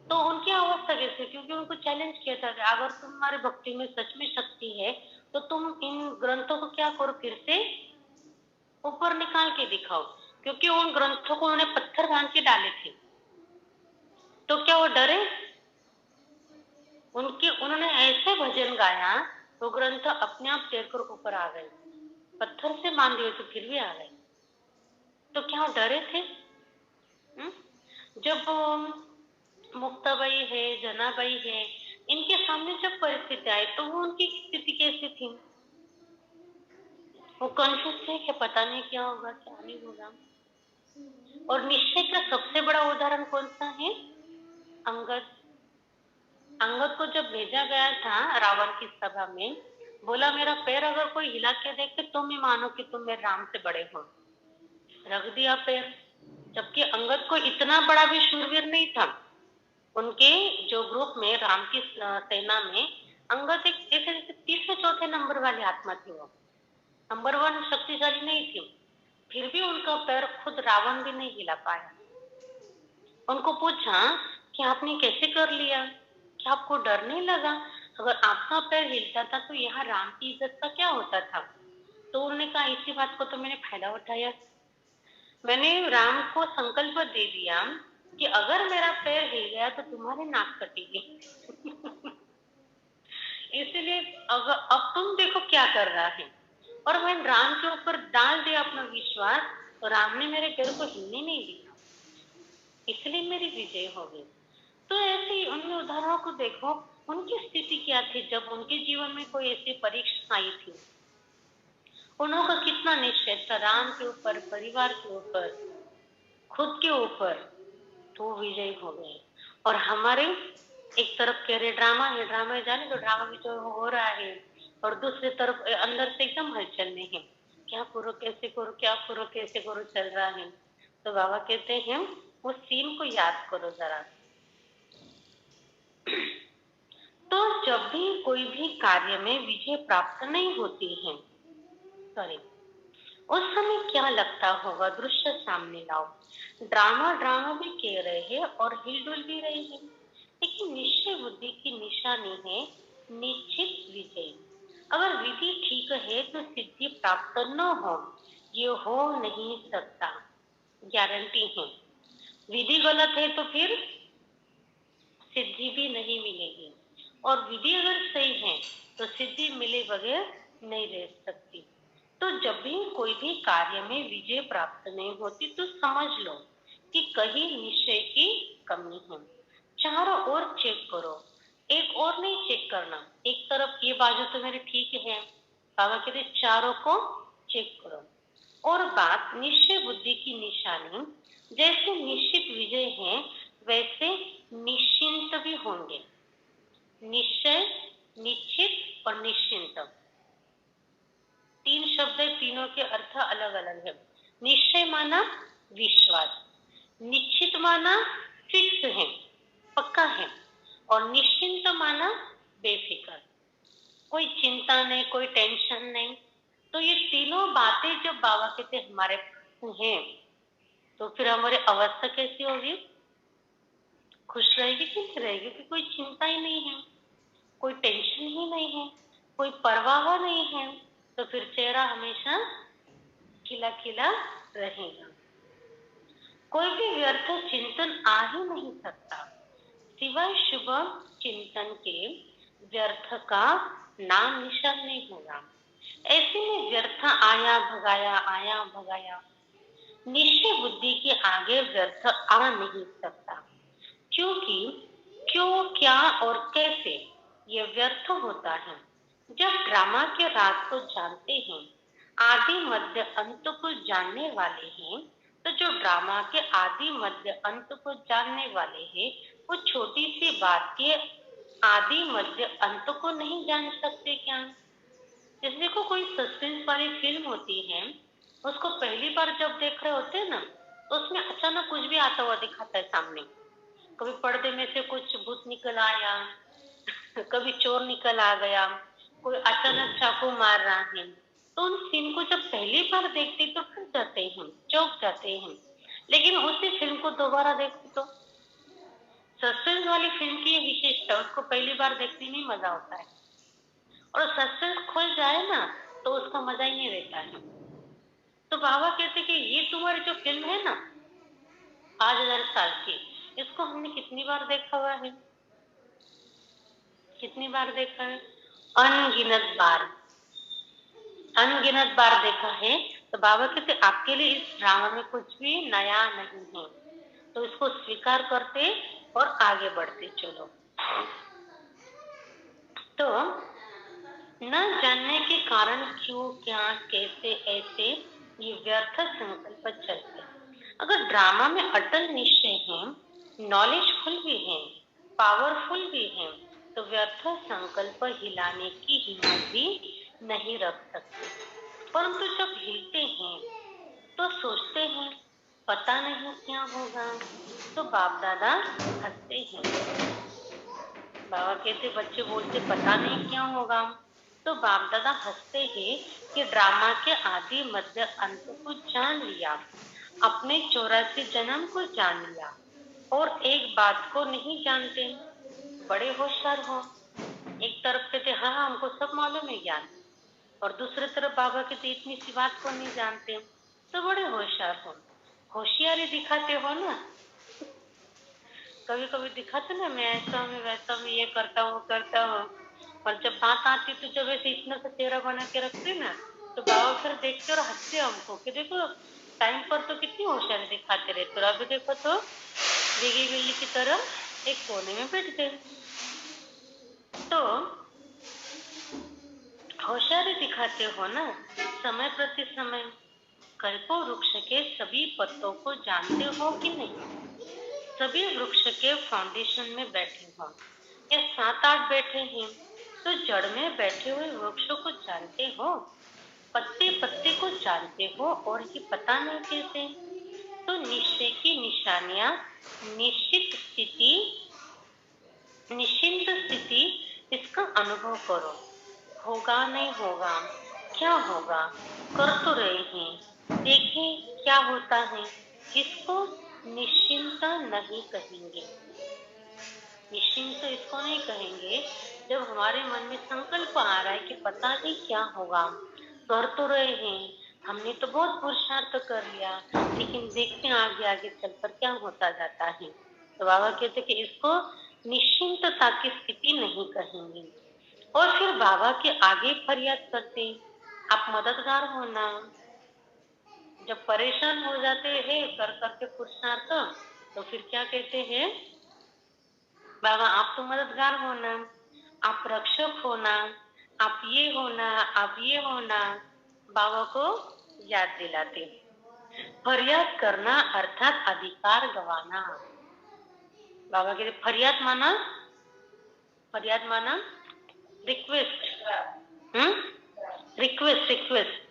तो उनकी अवस्था कैसे? क्योंकि उनको चैलेंज किया था कि अगर तुम्हारी भक्ति में सच में शक्ति है, तो तुम इन ग्रंथों को क्या करो, फिर से ऊपर निकाल के दिखाओ। क्योंकि उन ग्रंथों को उन्होंने पत्थर बांध के डाले थे, तो क्या वो डरे? उन्होंने ऐसे भजन गाया, वो ग्रंथ अपने आप तैरकर ऊपर आ गए। पत्थर से बांध दिए तो फिर भी आ गए, तो क्या वो डरे थे? हुँ? जब मुक्ताबाई है, जनाबाई है, इनके सामने जब परिस्थिति आई, तो वो उनकी स्थिति कैसी थी? वो कंफ्यूज थे कि पता नहीं क्या होगा, क्या नहीं होगा। और निश्चय का सबसे बड़ा उदाहरण कौन सा है? अंगद। अंगद को जब भेजा गया था रावण की सभा में, बोला मेरा पैर अगर कोई हिला के देखे तो मैं मानो कि तुम मेरे राम से बड़े हो। रख दिया पैर, जबकि अंगद को इतना बड़ा भी शूरवीर नहीं था। उनके जो ग्रुप में, राम की सेना में, अंगद एक जैसे तीसरे चौथे नंबर वाली आत्मा थी। वो नंबर वन शक्तिशाली नहीं थी, फिर भी उनका पैर खुद रावण भी नहीं हिला पाया। उनको पूछा कि आपने कैसे कर लिया, क्या आपको डर नहीं लगा? अगर आपका पैर हिलता था तो यहाँ राम की इज्जत का क्या होता था? तो उन्होंने कहा इसी बात को तो मैंने फायदा उठाया। मैंने राम को संकल्प दे दिया कि अगर मेरा पैर हिल गया तो तुम्हारी नाक कटेगी। इसलिए अगर अब तुम देखो क्या कर रहा है। और मैंने राम के ऊपर डाल दिया अपना विश्वास, तो राम ने मेरे पैर को हिलने नहीं दिया, इसलिए मेरी विजय हो गई। तो ऐसे ही उन उदाहरणों को देखो, उनकी स्थिति क्या थी जब उनके जीवन में कोई ऐसी परीक्षा आई थी। उनका कितना निश्चय था राम के ऊपर, परिवार के ऊपर, खुद के ऊपर, तो विजय हो गए। और हमारे एक तरफ कह रहे ड्रामा है, ड्रामा जाने तो ड्रामा में जो हो रहा है, और दूसरी तरफ अंदर से एकदम हलचल में है, क्या करो कैसे करो, क्या करो कैसे करो चल रहा है। तो बाबा कहते हैं उस सीन को याद करो जरा। तो जब भी कोई भी कार्य में विजय प्राप्त नहीं होती है, सॉरी, उस समय क्या लगता होगा? दृश्य सामने लाओ। ड्रामा ड्रामा भी कह रहे हैं और हिलडुल भी रहे हैं, लेकिन निश्चय बुद्धि की निशानी है निश्चित विजय। अगर विधि ठीक है तो सिद्धि प्राप्त न हो, ये हो नहीं सकता, गारंटी है। विधि गलत है तो फिर सिद्धि भी नहीं मिलेगी, और विधि अगर सही है तो सिद्धि मिले बगैर नहीं रह सकती। तो जब भी कोई भी कार्य में विजय प्राप्त नहीं होती तो समझ लो कि कहीं निश्चय की कमी है। चारों ओर चेक करो, एक और नहीं चेक करना, एक तरफ ये बाजू तो मेरी ठीक है, बाबा कहते चारों को चेक करो। और बात निश्चय बुद्धि की निशानी, जैसे निश्चित विजय है वैसे निश्चिंत भी होंगे। निश्चय, निश्चित और निश्चिंत, तीन शब्द है, तीनों के अर्थ अलग अलग है। निश्चय माना विश्वास, निश्चित माना फिक्स है, पक्का है, और निश्चिंत माना बेफिक्र, कोई चिंता नहीं, कोई टेंशन नहीं। तो ये तीनों बातें जब बाबा कहते हमारे हैं, तो फिर हमारी अवस्था कैसी होगी? खुश रहेगी कि नहीं रहेगी? कि कोई चिंता ही नहीं है, कोई टेंशन ही नहीं है, कोई परवाह नहीं है, तो फिर चेहरा हमेशा खिला खिला रहेगा। कोई भी व्यर्थ चिंतन आ ही नहीं सकता, सिवाय शुभ चिंतन के व्यर्थ का नाम निशान नहीं होगा। ऐसे में व्यर्थ आया भगाया, आया भगाया, निश्चय बुद्धि के आगे व्यर्थ आ नहीं सकता, क्योंकि क्यों, क्या और कैसे ये व्यर्थ होता है। जब ड्रामा के राज को जानते हैं, आदि मध्य अंत को जानने वाले हैं, तो जो ड्रामा के आदि मध्य अंत को जानने वाले हैं, वो छोटी सी बात के आदि मध्य अंत को नहीं जान सकते क्या? जैसे को कोई सस्पेंस वाली फिल्म होती है, उसको पहली बार जब देख रहे होते हैं ना, तो उसमें अचानक कुछ भी आता हुआ दिखाता है सामने। कभी पर्दे में से कुछ भूत निकल आया, कभी चोर निकल आ गया, कोई अचानक चाकू मार रहा है। तो उन सीन को जब पहली बार देखते तो डर जाते हैं, चौंक जाते हैं। लेकिन उसी फिल्म को दोबारा देखते तो सस्पेंस वाली फिल्म की ये विशेषता, उसको पहली बार देखने में मजा होता है, और सस्पेंस खुल जाए ना तो उसका मजा ही नहीं रहता है। तो बाबा कहते कि ये तुम्हारी जो फिल्म है ना 5000 साल की, इसको हमने कितनी बार देखा हुआ है, कितनी बार देखा है? अनगिनत बार, अनगिनत बार देखा है। तो बाबा कहते आपके लिए इस ड्रामा में कुछ भी नया नहीं है, तो इसको स्वीकार करते और आगे बढ़ते चलो। तो न जानने के कारण क्यों, क्या, कैसे, ऐसे ये व्यर्थ संकल्प चलते। अगर ड्रामा में अटल निश्चय है, नॉलेजफुल भी है, पावरफुल भी है, तो व्यर्थ संकल्प हिलाने की हिम्मत भी नहीं रख सकते। परंतु जब हिलते हैं तो सोचते हैं पता नहीं क्या होगा, तो बाप दादा हंसते हैं। बाबा कहते बच्चे बोलते पता नहीं क्या होगा, तो बाप दादा हंसते हैं कि ड्रामा के आदि मध्य अंत को जान लिया, अपने 84 जन्म को जान लिया, और एक बात को नहीं जानते, बड़े होशियार हो। एक तरफ कहते हाँ हमको सब मालूम है ज्ञान, और दूसरी तरफ बाबा कहते इतनी सी बात को नहीं जानते, तो बड़े होशियार हो। होशियारी दिखाते हो ना, कभी कभी दिखाते ना मैं ऐसा हूँ, वैसा हूँ, ये करता हूँ, करता हूँ, और जब बात आती तो जब ऐसे इतना सा चेहरा बना के रखते ना, तो बाबा फिर देखते और हंसते हमको कि देखो टाइम पर तो कितनी होशियारी दिखाते रहते, और अभी देखो तो बिगी बिल्ली की तरह एक कोने में बैठ गए। तो होशियारी दिखाते हो ना, समय प्रति समय कल्पो वृक्ष के सभी पत्तों को जानते हो कि नहीं? सभी वृक्ष के फाउंडेशन में बैठे हो या 7-8 बैठे हैं, तो जड़ में बैठे हुए वृक्षों को जानते हो, पत्ते पत्ते को जानते हो, और ये पता नहीं कैसे? तो निश्चय की निशानियां, निश्चित स्थिति, निश्चिंत स्थिति, इसका अनुभव करो। होगा नहीं होगा, क्या होगा, कर तो रहे हैं, देखें क्या होता है। इसको निश्चिंता नहीं कहेंगे, निश्चिंत इसको नहीं कहेंगे। जब हमारे मन में संकल्प आ रहा है कि पता नहीं क्या होगा, कर तो रहे हैं, हमने तो बहुत पुरुषार्थ कर लिया, लेकिन देखते हैं आगे आगे चलकर क्या होता जाता है। तो बाबा कहते कि इसको निश्चिंतता की स्थिति नहीं कहेंगे। और फिर बाबा के आगे फरियाद करते, आप मददगार होना। जब परेशान हो जाते हैं कर करके पुरुषार्थ, तो फिर क्या कहते हैं, बाबा आप तो मददगार होना, आप रक्षक होना, आप ये होना, आप ये होना। बाबा को याद दिलाते। फरियाद करना अर्थात अधिकार गवाना। बाबा कहते फरियाद माना, फरियाद माना रिक्वेस्ट, रिक्वेस्ट, रिक्वेस्ट।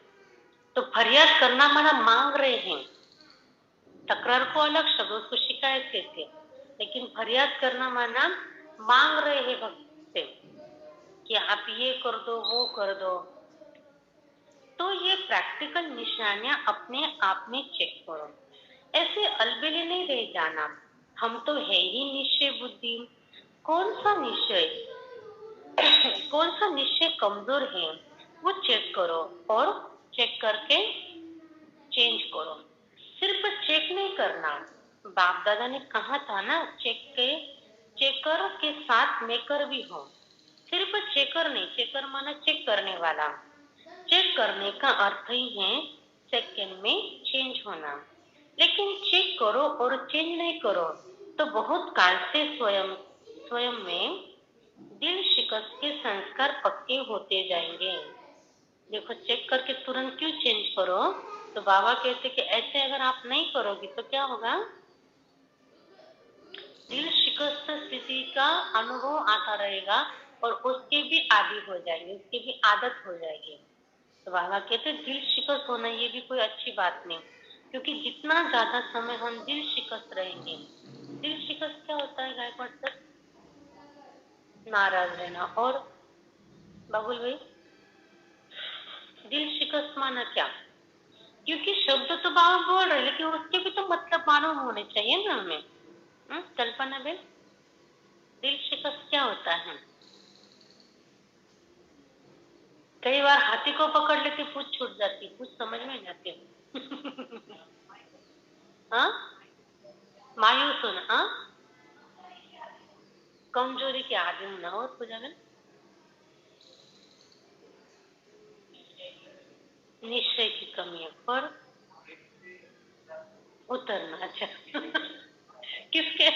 तो फरियाद करना माना मांग रहे हैं, तकरार को अलग शब्द, उसको शिकायत कहते हैं, लेकिन फरियाद करना माना मांग रहे हैं भक्त से कि आप ये कर दो, वो कर दो। तो ये प्रैक्टिकल निशानियां अपने आप में चेक करो, ऐसे अलबेले नहीं रह जाना। हम तो है ही निश्चय बुद्धि। कौन सा निश्चय, कौन सा निश्चय कमजोर है, वो चेक करो, और चेक करके चेंज करो। सिर्फ चेक नहीं करना, बाप दादा ने कहा था ना, चेकर के साथ मेकर भी हो। सिर्फ चेकर नहीं, चेकर माना चेक करने वाला। चेक करने का अर्थ ही है सेकंड में चेंज होना। लेकिन चेक करो और चेंज नहीं करो तो बहुत काल से स्वयं स्वयं में दिल शिकस्त के संस्कार पक्के होते जाएंगे। देखो, चेक करके तुरंत क्यों चेंज करो? तो बाबा कहते कि ऐसे अगर आप नहीं करोगे तो क्या होगा? दिल शिकस्त स्थिति का अनुभव आता रहेगा और उसके भी आदी हो जाएंगे, उसकी भी आदत हो जाएगी। तो बाबा कहते दिल शिकस्त होना ये भी कोई अच्छी बात नहीं, क्योंकि जितना ज्यादा समय हम दिल शिकस्त रहेंगे, दिल शिकस्त क्या होता है गायकवाड़ सर? नाराज रहना। और बाबुल भाई, दिल शिकस्त माना क्या? क्योंकि शब्द तो बाबा बोल रहे लेकिन उसके भी तो मतलब मालूम होने चाहिए ना हमें। कल्पना बेन, दिल शिकस्त क्या होता है? कई बार हाथी को पकड़ लेते पूछ छूट जाती, कुछ समझ में नहीं आती। हाँ, मायूस होना, हाँ, कमजोरी के आदि होना। और पूजा में निश्चय की कमी है और उतरना। अच्छा। किसके?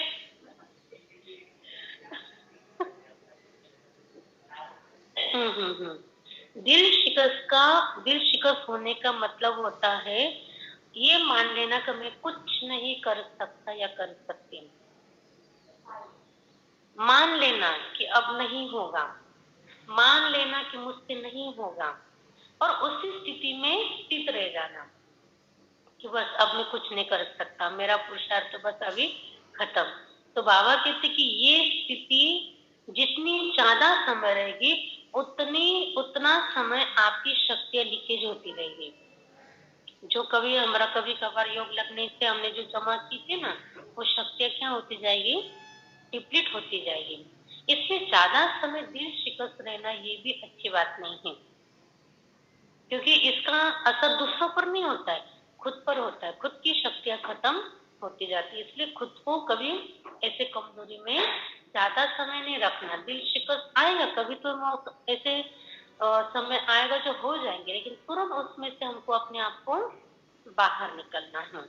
दिल शिकस्त होने का मतलब होता है ये मान लेना कि मैं कुछ नहीं कर सकता या कर सकती। मान लेना कि अब नहीं होगा, मान लेना कि मुझसे नहीं होगा, और उसी स्थिति में स्थित रह जाना कि बस अब मैं कुछ नहीं कर सकता, मेरा पुरुषार्थ तो बस अभी खत्म। तो बाबा कहते कि ये स्थिति जितनी ज्यादा समय रहेगी उतना समय आपकी शक्तियां लीकेज होती रहेगी। जो कभी हमारा कभी कभार योग लगने से हमने जो जमा की थी ना, वो शक्तियां क्या होती जाएगी? डिप्लीट होती जाएगी। इसलिए ज्यादा समय दिल शिकस्त रहना ये भी अच्छी बात नहीं है, क्योंकि इसका असर दूसरों पर नहीं होता है, खुद पर होता है। खुद की शक्तियां खत्म होती जाती है। इसलिए खुद को कभी ऐसे कमजोरी में ज्यादा समय नहीं रखना। दिल शिकस्त आएगा कभी तो ऐसे समय आएगा जो हो जाएंगे, लेकिन तुरंत उसमें से हमको अपने आप को बाहर निकलना है।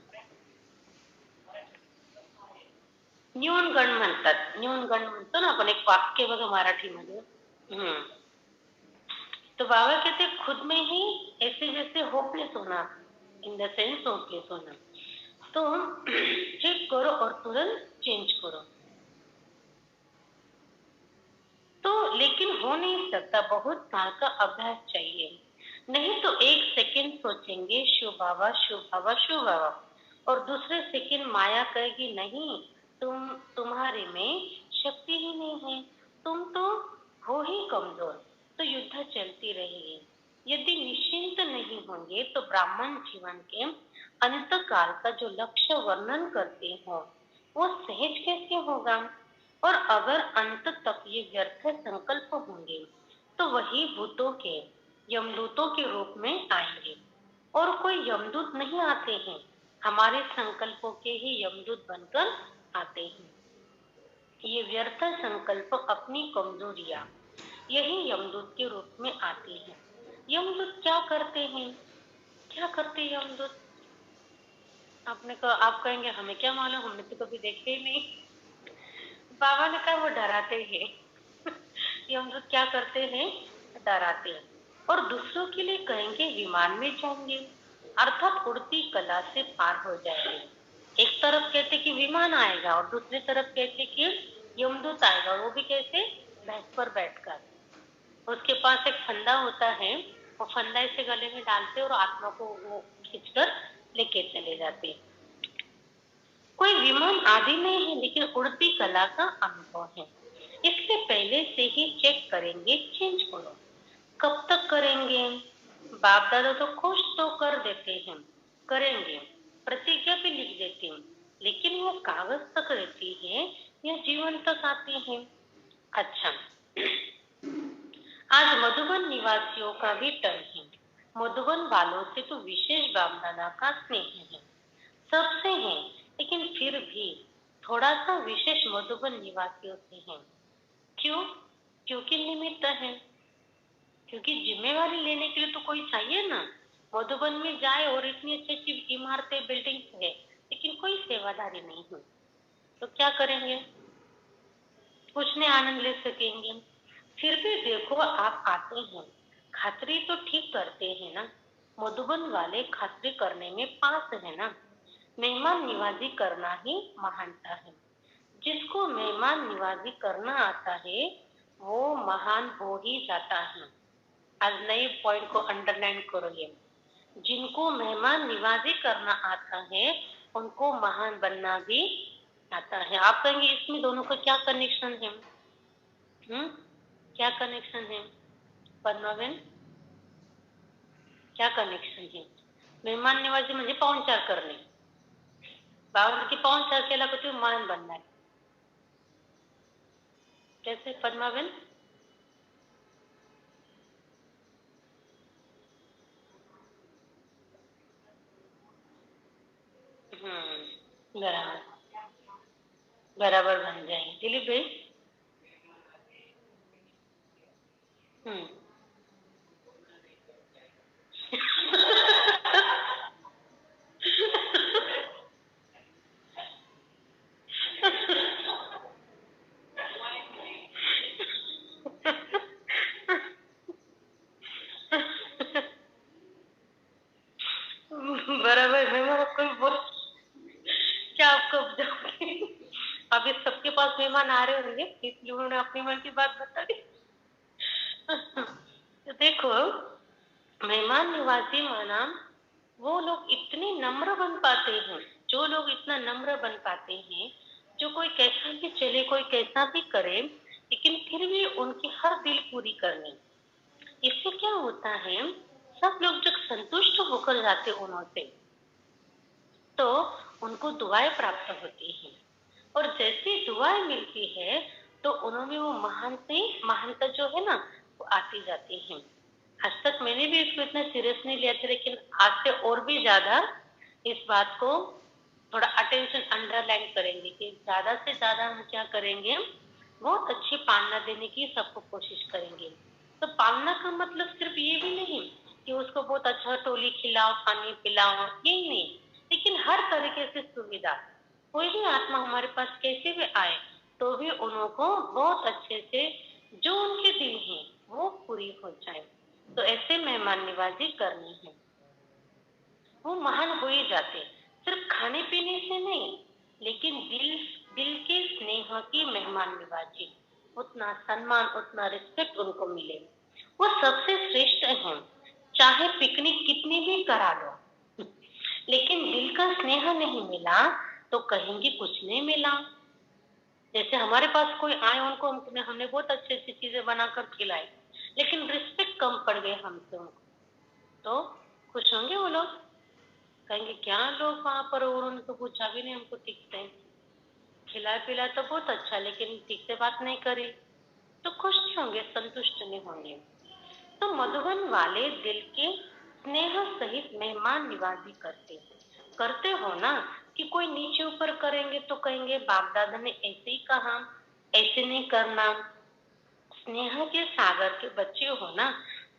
न्यूनगंड म्हणतात, न्यूनगंड म्हणतो ना आपण, एक वाक्य बघा मराठीमध्ये। तो बाबा कहते खुद में ही ऐसे जैसे होपलेस होना, इन द सेंस होपलेस होना। तो चेक करो और तुरंत चेंज करो। तो लेकिन हो नहीं सकता, बहुत साल का अभ्यास चाहिए। नहीं तो एक सेकंड सोचेंगे शिव बाबा शिव बाबा शिव बाबा, और दूसरे सेकंड माया कहेगी नहीं, तुम्हारे में शक्ति ही नहीं है, तुम तो हो ही कमजोर। तो युद्ध चलती रहेगी। यदि निश्चिंत नहीं होंगे तो ब्राह्मण जीवन के अंत काल का जो लक्ष्य वर्णन करते हो वो सहज कैसे होगा? और अगर अंत तक ये व्यर्थ संकल्प होंगे तो वही भूतों के यमदूतों के रूप में आएंगे। और कोई यमदूत नहीं आते हैं, हमारे संकल्पों के ही यमदूत बनकर आते हैं। ये व्यर्थ संकल्प अपनी कमजोरियां यही यमदूत के रूप में आती हैं। यमदूत क्या करते हैं? क्या करते हैं यमदूत? आपने कहा, आप कहेंगे हमें क्या मालूम, हमने तो कभी देखे ही नहीं। बाबा ने कहा वो डराते हैं। यमदूत क्या करते हैं? डराते हैं। और दूसरों के लिए कहेंगे विमान में जाएंगे, अर्थात उड़ती कला से पार हो जाएंगे। एक तरफ कहते कि विमान आएगा और दूसरी तरफ कहते कि यमदूत आएगा, वो भी कैसे? भैंस पर बैठकर। उसके पास एक फंदा होता है, वो फंदा इसे गले में डालते और आत्मा को वो खींचकर लेके चले जाते। कोई विमान आदि नहीं है, लेकिन उड़ती कला का अनुभव है। इससे पहले से ही चेक करेंगे, चेंज करो। कब तक करेंगे? बाप दादा तो खुश तो कर देते हैं, करेंगे, प्रतिज्ञा भी लिख देते हैं, लेकिन वो कागज तक रहती है या जीवन तक आते हैं? अच्छा, आज मधुबन निवासियों का भी टर्न है। मधुबन वालों से तो विशेष बाप दादा का स्नेह है, सबसे है, लेकिन फिर भी थोड़ा सा विशेष मधुबन निवासियों से है। क्यों? क्योंकि निमित्त है, क्योंकि जिम्मेवारी लेने के लिए तो कोई चाहिए ना। मधुबन में जाए और इतनी अच्छी अच्छी इमारतें बिल्डिंग्स है, लेकिन कोई सेवादारी नहीं हुई, तो क्या करेंगे? कुछ नहीं आनंद ले सकेंगे। फिर भी देखो, आप आते हैं, खातिरी तो ठीक करते हैं ना। मधुबन वाले खातिरी करने में पास है ना। मेहमान निवाजी करना ही महानता है। जिसको मेहमान निवाजी करना आता है वो महान हो ही जाता है। आज नए पॉइंट को अंडरलाइन करो ये। जिनको मेहमान निवाजी करना आता है उनको महान बनना भी आता है। आप कहेंगे इसमें दोनों का क्या कनेक्शन है? क्या कनेक्शन है पद्माबेन? क्या कनेक्शन है? मेहमान निवाजी म्हणजे पाहुणचार करणे, बाबांची पाहुणचार केला का तुम्ही महान बनणार। कैसे पद्माबेन? बराबर बराबर बन जाएंगे। दिलीप भाई? हम्म। बराबर। मैं आपको बोल, क्या आपको जाओगे? अभी सबके पास मेहमान आ रहे होंगे इसलिए उन्होंने अपने मन की बात बता दी। तो देखो, मेहमान निवाजी माना वो लोग इतने नम्र बन पाते हैं। जो लोग इतना नम्र बन पाते हैं, जो कोई कैसा भी चले, कोई कैसा भी करे, लेकिन फिर भी उनकी हर दिल पूरी करनी। इससे क्या होता है, सब लोग जब संतुष्ट होकर जाते उनसे तो उनको दुआएं प्राप्त होती हैं। और जैसी दुआएं मिलती है तो उन्होंने वो महान से महानता जो है ना वो आती जाती है। आज तक मैंने भी इसको इतना सीरियस नहीं लिया था, लेकिन आज से और भी ज्यादा इस बात को थोड़ा अटेंशन अंडरलाइन करेंगे कि ज्यादा से ज्यादा हम क्या करेंगे, बहुत अच्छी पालना देने की सबको कोशिश करेंगे। तो पालना का मतलब सिर्फ ये भी नहीं कि उसको बहुत अच्छा टोली खिलाओ, पानी पिलाओ, यही नहीं, लेकिन हर तरीके से सुविधा। कोई भी आत्मा हमारे पास कैसे भी आए तो भी उनको बहुत अच्छे से जो उनके दिल है वो पूरी हो जाए। तो ऐसे मेहमान निवाजी करनी है, वो महान हो ही जाते। सिर्फ खाने पीने से नहीं, लेकिन दिल दिल के स्नेह की मेहमान नवाजी, उतना सम्मान, उतना रिस्पेक्ट उनको मिले, वो सबसे श्रेष्ठ है। चाहे पिकनिक कितनी भी करा लो, लेकिन दिल का स्नेह नहीं मिला तो कहेंगे कुछ नहीं मिला। जैसे हमारे पास कोई आए, उनको हमने बहुत अच्छी अच्छी चीजें बनाकर खिलाई, लेकिन रिस्पेक्ट कम पड़ गए हमसे उनको, तो खुश होंगे वो लोग? कहेंगे क्या लोग वहां पर, और उनको पूछा भी नहीं हमको ठीक से, खिलाया पिलाया तो बहुत अच्छा, लेकिन ठीक से बात नहीं करी, तो खुश नहीं होंगे, संतुष्ट नहीं होंगे। तो मधुबन वाले दिल के स्नेह सहित मेहमान निवाजी करते हो ना। कि कोई नीचे ऊपर करेंगे तो कहेंगे बाप दादा ने ऐसे ही कहा, ऐसे नहीं करना। स्नेह के सागर के बच्चे हो ना,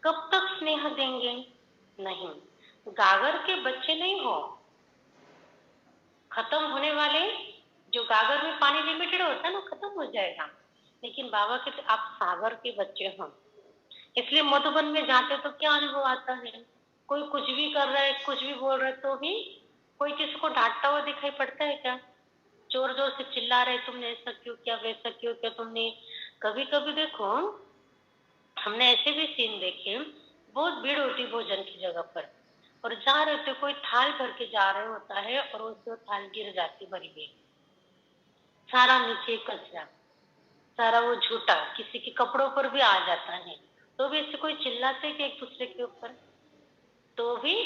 कब तक स्नेह देंगे? नहीं, गागर के बच्चे नहीं हो, खत्म होने वाले। जो गागर में पानी लिमिटेड होता है ना, खत्म हो जाएगा। लेकिन बाबा कहते आप सागर के बच्चे हो। इसलिए मधुबन में जाते तो क्या अनुभव आता है, कोई कुछ भी कर रहा है, कुछ भी बोल रहा है, तो भी कोई किसी को डांटता हुआ दिखाई पड़ता है क्या? जोर जोर से चिल्ला रहे तुमने ऐसा क्यों किया, वैसा क्यों किया तुमने। कभी कभी देखो, हमने ऐसे भी सीन देखे, बहुत भीड़ होती भोजन की जगह पर, और जा रहे थे, कोई थाल भर के जा रहे होता है और उससे थाल गिर जाती भरी हुई, सारा नीचे कचरा, सारा वो झूठा किसी के कपड़ों पर भी आ जाता है, तो भी ऐसे कोई चिल्लाते कि एक दूसरे के ऊपर, तो भी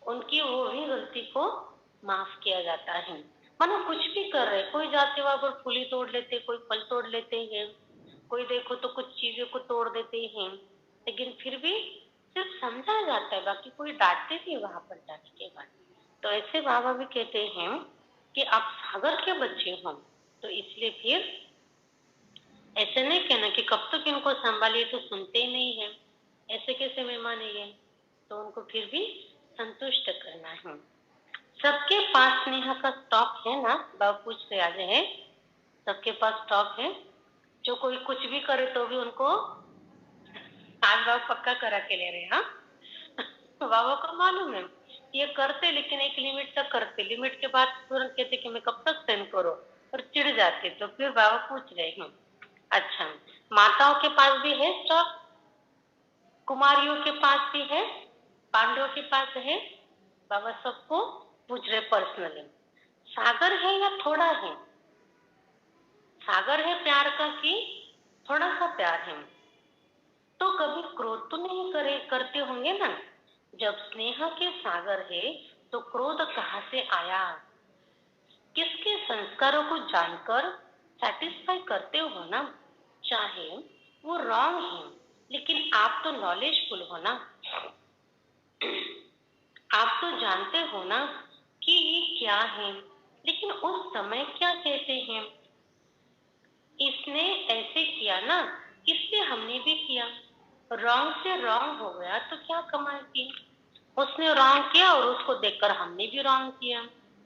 उनकी वो भी गलती को माफ किया जाता है। मानो कुछ भी कर रहे, कोई जाते वहां पर फूली तोड़ लेते, कोई फल तोड़ लेते हैं, कोई देखो तो कुछ चीजों को तोड़ देते हैं, लेकिन फिर भी सिर्फ समझा जाता है, बाकी कोई डांटते नहीं वहां पर जाने के बाद। तो ऐसे बाबा भी कहते हैं कि आप सागर के बच्चे हो, तो इसलिए फिर ऐसे नहीं कहना कि कब तक इनको संभालिए, तो सुनते ही नहीं है, ऐसे कैसे मेहमान है ये, तो उनको फिर भी संतुष्ट करना है। सबके पास स्नेह का स्टॉक है ना? बाबा पूछ रहे आज है, सबके पास स्टॉक है? जो कोई कुछ भी करे तो भी उनको आज बाबा पक्का करा के ले रहे हैं। हाँ बाबा को मालूम है ये करते, लेकिन एक लिमिट तक करते, लिमिट के बाद तुरंत कहते कि मैं कब तक सहन करो, और चिढ़ जाते। तो फिर बाबा पूछ रहे हैं, अच्छा माताओं के पास भी है स्टॉक, कुमारियों के पास भी है, पांडवों के पास है? बाबा सबको पूछ रहे पर्सनली। सागर है या थोड़ा है? सागर है प्यार का कि थोड़ा सा प्यार है? तो कभी क्रोध तो नहीं करते होंगे ना? जब स्नेह के सागर है तो क्रोध कहाँ से आया? किसके संस्कारों को जानकर सेटिस्फाई करते हो ना? चाहे वो रॉन्ग है, लेकिन आप तो नॉलेजफुल हो ना, आप तो जानते हो ना कि ये क्या है, लेकिन उस समय क्या कहते हैं, इसने ऐसे किया ना, इसलिए हमने भी किया। रॉन्ग से रॉन्ग हो गया तो क्या कमाल की, उसने रॉन्ग किया और उसको देखकर हमने भी रॉन्ग किया।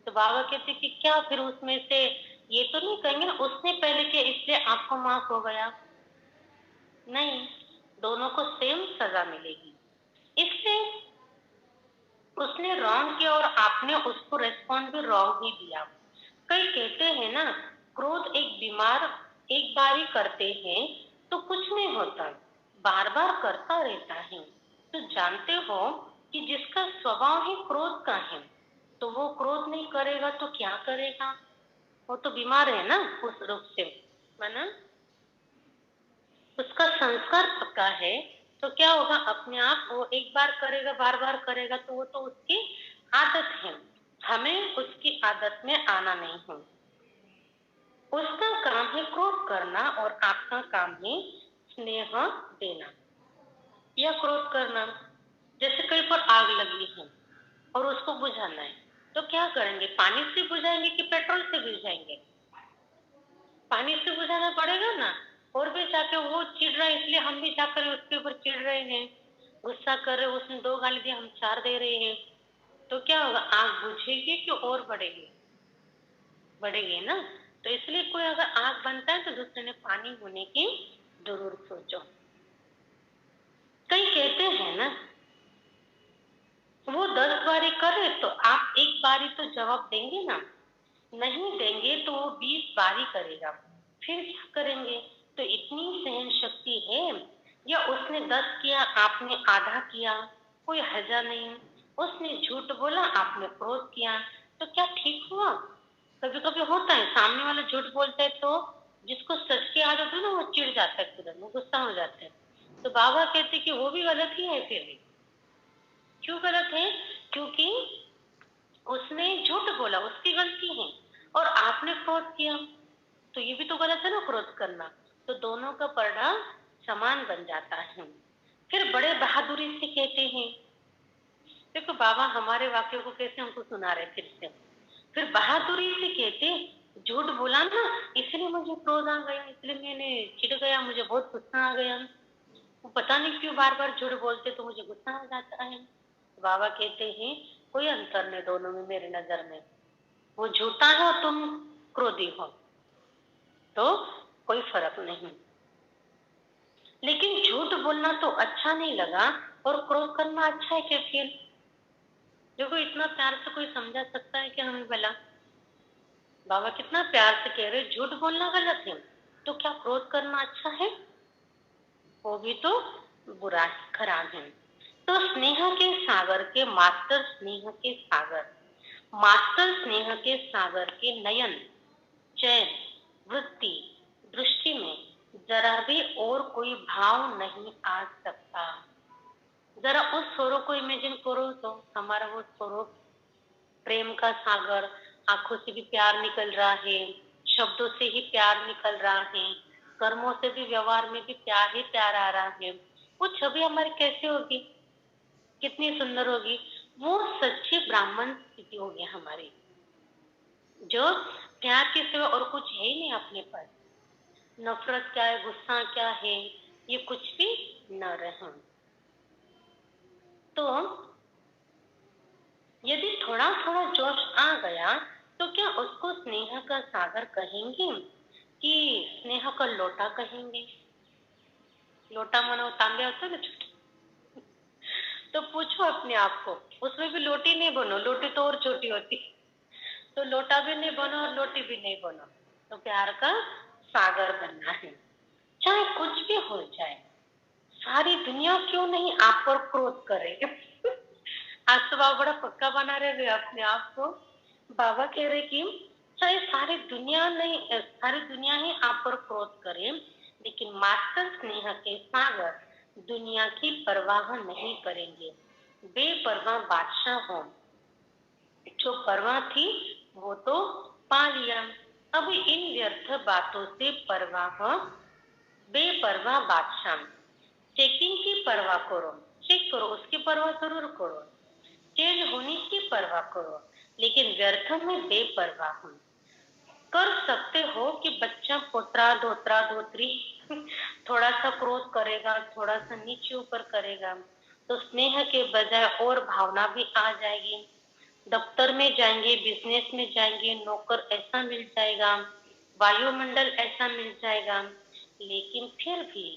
तो बाबा कहते कि क्या फिर उसमें से ये तो नहीं कहेंगे ना उसने पहले किया इसलिए आपको माफ हो गया? नहीं, दोनों को सेम सजा मिलेगी। इसलिए उसने रॉन्ग किया और आपने उसको रेस्पॉन्ड भी रॉन्ग ही दिया। कई कहते हैं ना, क्रोध एक बीमार, एक बार ही करते हैं तो कुछ नहीं होता, बार बार करता रहता है तो जानते हो कि जिसका स्वभाव ही क्रोध का है, तो वो क्रोध नहीं करेगा तो क्या करेगा? वो तो बीमार है ना उस रूप से, माना उसका संस्कार पक्का है। तो क्या होगा, अपने आप वो एक बार करेगा, बार बार करेगा, तो वो तो उसकी आदत है। हमें उसकी आदत में आना नहीं है। उसका काम है क्रोध करना और आपका काम है स्नेह देना या क्रोध करना। जैसे कहीं पर आग लगी है और उसको बुझाना है, तो क्या करेंगे, पानी से बुझाएंगे कि पेट्रोल से बुझाएंगे? पानी से बुझाना पड़ेगा ना। और भी जाके वो चिढ़ रहा है इसलिए हम भी जाकर उसके ऊपर चिढ़ रहे हैं, गुस्सा कर रहे, उसने 2 गाली दी हम 4 दे रहे हैं, तो क्या होगा, आग बुझेगी कि और बढ़ेगी? बढ़ेगी ना। तो इसलिए कोई अगर आग बनता है तो दूसरे ने पानी होने की जरूर सोचो। कई कहते हैं ना, वो 10 बारी करे तो आप एक बारी तो जवाब देंगे ना, नहीं देंगे तो वो 20 बारी करेगा, फिर क्या करेंगे? तो इतनी सहन शक्ति है? या उसने 10 किया आपने आधा किया, कोई हर्जा नहीं। उसने झूठ बोला आपने क्रोध किया, तो क्या ठीक हुआ? कभी कभी होता है सामने वाला झूठ बोलता है तो जिसको सच की आदत है ना वो चिढ़ जाता है, तुरंत वो गुस्सा हो जाता है। तो बाबा कहते कि वो भी गलत ही है। फिर भी क्यों गलत है? क्योंकि उसने झूठ बोला, उसकी गलती है, और आपने क्रोध किया, तो ये भी तो गलत है ना क्रोध करना। तो दोनों का परिणाम समान बन जाता है। फिर बड़े बहादुरी से कहते हैं, देखो बाबा हमारे वाक्यों को कैसे हमको सुना रहे फिर से। फिर बहादुरी से कहते, झूठ बोला ना इसलिए मुझे क्रोध आ गया, इसलिए मैंने चिढ़ गया, मुझे बहुत गुस्सा आ गया, वो पता नहीं क्यों बार बार झूठ बोलते तो मुझे गुस्सा आ जाता है। बाबा कहते हैं कोई अंतर नहीं दोनों में मेरी नजर में, वो झूठा है और तुम क्रोधी हो, तो कोई फर्क नहीं। लेकिन झूठ बोलना तो अच्छा नहीं लगा और क्रोध करना अच्छा है क्या? फिर देखो इतना प्यार से कोई समझा सकता है कि हमें भला? बाबा कितना प्यार से कह रहे, झूठ बोलना गलत है तो क्या क्रोध करना अच्छा है? वो भी तो बुरा है, खराब है। तो स्नेह के सागर के मास्टर, स्नेह के सागर, मास्टर स्नेह के सागर के नयन, चैन, वृत्ति, दृष्टि में जरा भी और कोई भाव नहीं आ सकता। जरा उस स्वरूप को इमेजिन करो, तो हमारा वो स्वरूप प्रेम का सागर, आंखों से भी प्यार निकल रहा है, शब्दों से ही प्यार निकल रहा है, कर्मों से भी, व्यवहार में भी प्यार ही प्यार आ रहा है। वो छवि हमारी कैसे होगी, कितनी सुंदर होगी। वो सच्ची ब्राह्मण स्थिति होगी हमारी, जो प्यार के सिवा और कुछ है ही नहीं अपने पास। नफरत क्या है, गुस्सा क्या है, ये कुछ भी न रहे। तो यदि थोड़ा थोड़ा जोश आ गया तो क्या उसको स्नेह का सागर कहेंगे कि स्नेह का लोटा कहेंगे? लोटा मानो तांबे होते हैं ना छोटे। तो पूछो अपने आप को, उसमें भी लोटी नहीं बनो, लोटी तो और छोटी होती, तो लोटा भी नहीं बनो और लोटी भी नहीं बनो, तो प्यार का सागर बनना है। चाहे कुछ भी हो जाए, सारी दुनिया क्यों नहीं आप पर क्रोध करे। आज तो बाबा बड़ा पक्का बना रहे अपने आप को। बाबा कह रहे कि चाहे सारी दुनिया ही आप पर क्रोध करे, लेकिन मास्टर स्नेह के सागर दुनिया की परवाह नहीं करेंगे। बेपरवाह बादशाह हो, जो परवाह थी वो तो पा लिया, अब इन व्यर्थ बातों से परवाह, बेपरवाह बादशाह। चेकिंग की परवाह करो, चेक करो, उसकी परवाह जरूर करो, चेंज होने की परवाह करो, लेकिन व्यर्थ में बेपरवाह हो। कर सकते हो कि बच्चा पोतरा धोत्रा धोत्री थोड़ा सा क्रोध करेगा, थोड़ा सा नीचे ऊपर करेगा, तो स्नेह के बजाय और भावना भी आ जाएगी। दफ्तर में जाएंगे, बिजनेस में जाएंगे, नौकर ऐसा मिल जाएगा, वायुमंडल ऐसा मिल जाएगा, लेकिन फिर भी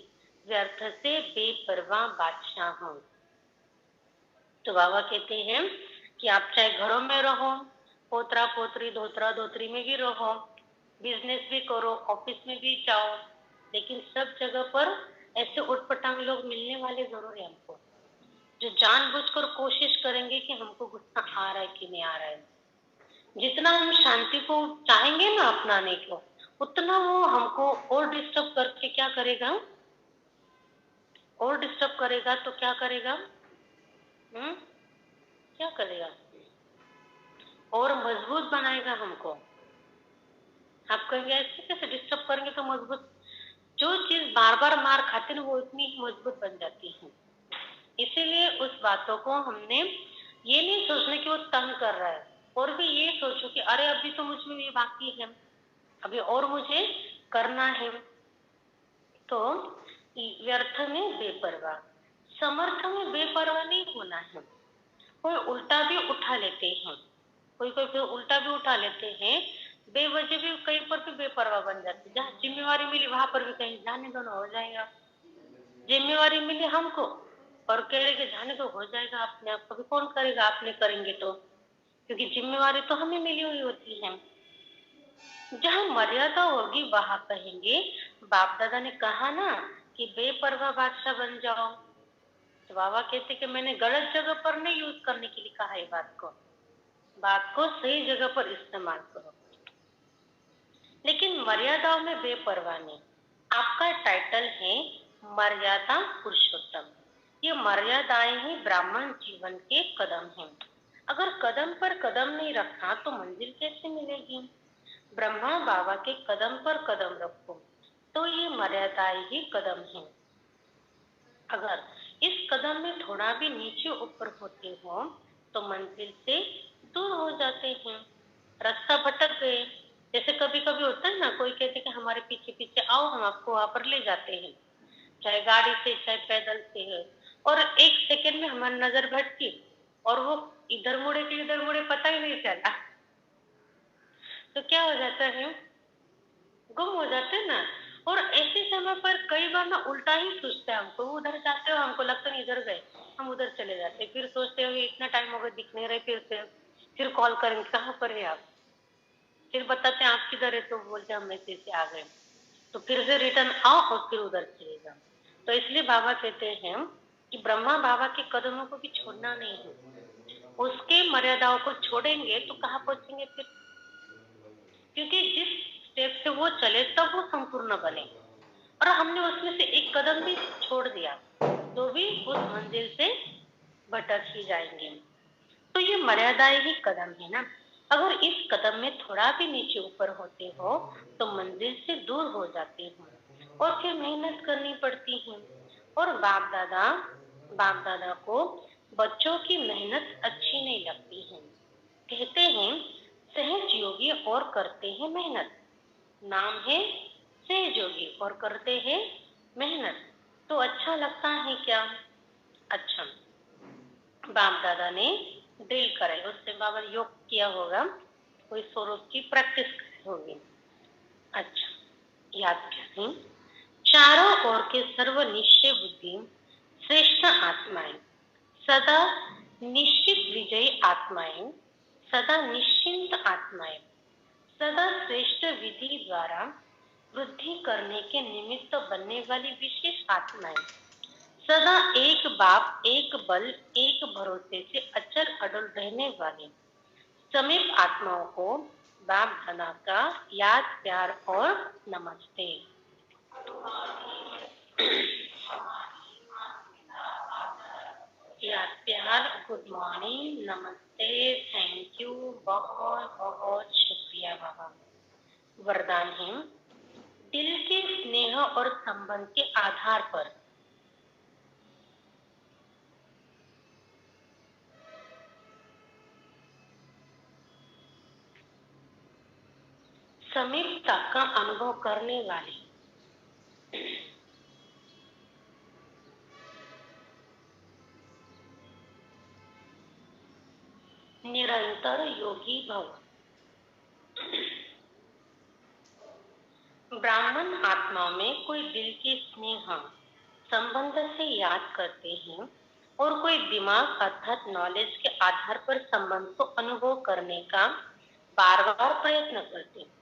व्यर्थ से बेपरवाह बादशाह हो। तो बाबा कहते हैं कि आप चाहे घरों में रहो, पोतरा पोतरी धोतरा धोतरी में भी रहो, बिजनेस भी करो, ऑफिस में भी जाओ, लेकिन सब जगह पर ऐसे उटपटांग लोग मिलने वाले जरूर है हमको, जो जानबूझकर कोशिश करेंगे कि हमको गुस्सा आ रहा है कि नहीं आ रहा है। जितना हम शांति को चाहेंगे ना अपनाने को, उतना वो हमको और डिस्टर्ब करके क्या करेगा, और डिस्टर्ब करेगा, तो क्या करेगा, क्या करेगा, और मजबूत बनाएगा हमको। आप कहेंगे ऐसे कैसे डिस्टर्ब करेंगे तो मजबूत? जो चीज बार बार मार खाते ना वो इतनी मजबूत बन जाती है। इसीलिए उस बातों को हमने ये नहीं सोचना कि वो तंग कर रहा है, और भी ये सोचो कि अरे अभी तो मुझ में ये बाकी है, अभी और मुझे करना है। तो व्यर्थ में बेपरवाह, समर्थ में बेपरवाह नहीं होना है। कोई उल्टा भी उठा लेते हैं, कोई कोई फिर उल्टा भी उठा लेते हैं, बेवजह भी कहीं पर भी बेपरवाह बन जाती है। जहाँ जिम्मेवारी मिली वहां पर भी कहीं जाने दो ना, हो जाएगा। जिम्मेवारी मिली हमको और कह रहे कि जाने दो, हो जाएगा अपने आप, कभी कौन करेगा, आपने करेंगे तो, क्योंकि जिम्मेवारी तो हमें मिली हुई होती है। जहाँ मर्यादा होगी वहां कहेंगे, बाप दादा ने कहा ना कि बेपरवाह बादशाह बन जाओ, तो बाबा कहते कि मैंने गलत जगह पर नहीं यूज करने के लिए कहा है, बात को सही जगह पर इस्तेमाल करो, लेकिन मर्यादाओं में बेपरवाह नहीं। आपका टाइटल है मर्यादा पुरुषोत्तम, ये मर्यादाएं ही ब्राह्मण जीवन के कदम हैं। अगर कदम पर कदम नहीं रखा तो मंजिल कैसे मिलेगी? ब्रह्मा बाबा के कदम पर कदम रखो, तो ये मर्यादाएं ही कदम हैं। अगर इस कदम में थोड़ा भी नीचे ऊपर होते हो तो मंजिल से दूर हो जाते हैं, रास्ता भटक गए। जैसे कभी कभी होता है ना, कोई कहते कि हमारे पीछे पीछे आओ, हम आपको वहां पर ले जाते हैं, चाहे गाड़ी से चाहे पैदल से है, और एक सेकंड में हमारी नजर भटकी और वो इधर मुड़े कि इधर मुड़े पता ही नहीं चला, तो क्या हो जाता है, गुम हो जाते हैं ना। और ऐसे समय पर कई बार ना उल्टा ही सोचते हैं हमको, उधर जाते हो हमको लगता नहीं इधर गए, हम उधर चले जाते, फिर सोचते हो इतना टाइम हो गया दिख नहीं रहे, फिर कॉल करेंगे कहाँ पर है आप, फिर बताते हैं आप किधर है, तो बोलते हम ऐसे से आ गए, तो फिर से रिटर्न आओ और फिर उधर चले जाओ। तो इसलिए बाबा कहते हैं कि ब्रह्मा बाबा के कदमों को भी छोड़ना नहीं है, उसके मर्यादाओं को छोड़ेंगे तो कहाँ पहुंचेंगे फिर, क्योंकि जिस स्टेप से वो चले तब वो संपूर्ण बने, और हमने उसमें से एक कदम भी छोड़ दिया तो भी उस मंजिल से भटक ही जाएंगे। तो ये मर्यादाएं ही कदम है ना। अगर इस कदम में थोड़ा भी नीचे ऊपर होते हो तो मंजिल से दूर हो जाते हो और फिर मेहनत करनी पड़ती है। और बाप दादा को बच्चों की मेहनत अच्छी नहीं लगती है, कहते हैं सहज योगी और करते हैं मेहनत, नाम है सहज योगी और करते हैं मेहनत, तो अच्छा लगता है क्या? अच्छा, बाप दादा ने ड्रिल करे, उससे बाबा योग किया होगा, कोई स्वरूप की प्रैक्टिस होगी। अच्छा, याद करें, चारों ओर के सर्वनिश्चय बुद्धि श्रेष्ठ आत्माएं, सदा निश्चित विजयी आत्माएं, सदा निश्चिंत आत्माएं, सदा श्रेष्ठ विधि द्वारा वृद्धि करने के निमित्त बनने वाली विशेष आत्माएं, सदा एक बाप, एक बल, एक भरोसे से अचल अडल रहने वाली समीप आत्माओं को बाप दादा का याद, प्यार और नमस्ते। याद, प्यार, गुड मॉर्निंग, नमस्ते, थैंक यू, बहुत बहुत शुक्रिया बाबा। वरदान है, दिल के स्नेह और संबंध के आधार पर समीपता का अनुभव करने वाले निरंतर योगी भव। ब्राह्मण आत्मा में कोई दिल के स्नेह संबंध से याद करते हैं और कोई दिमाग अर्थात नॉलेज के आधार पर संबंध को अनुभव करने का बार बार प्रयत्न करते हैं।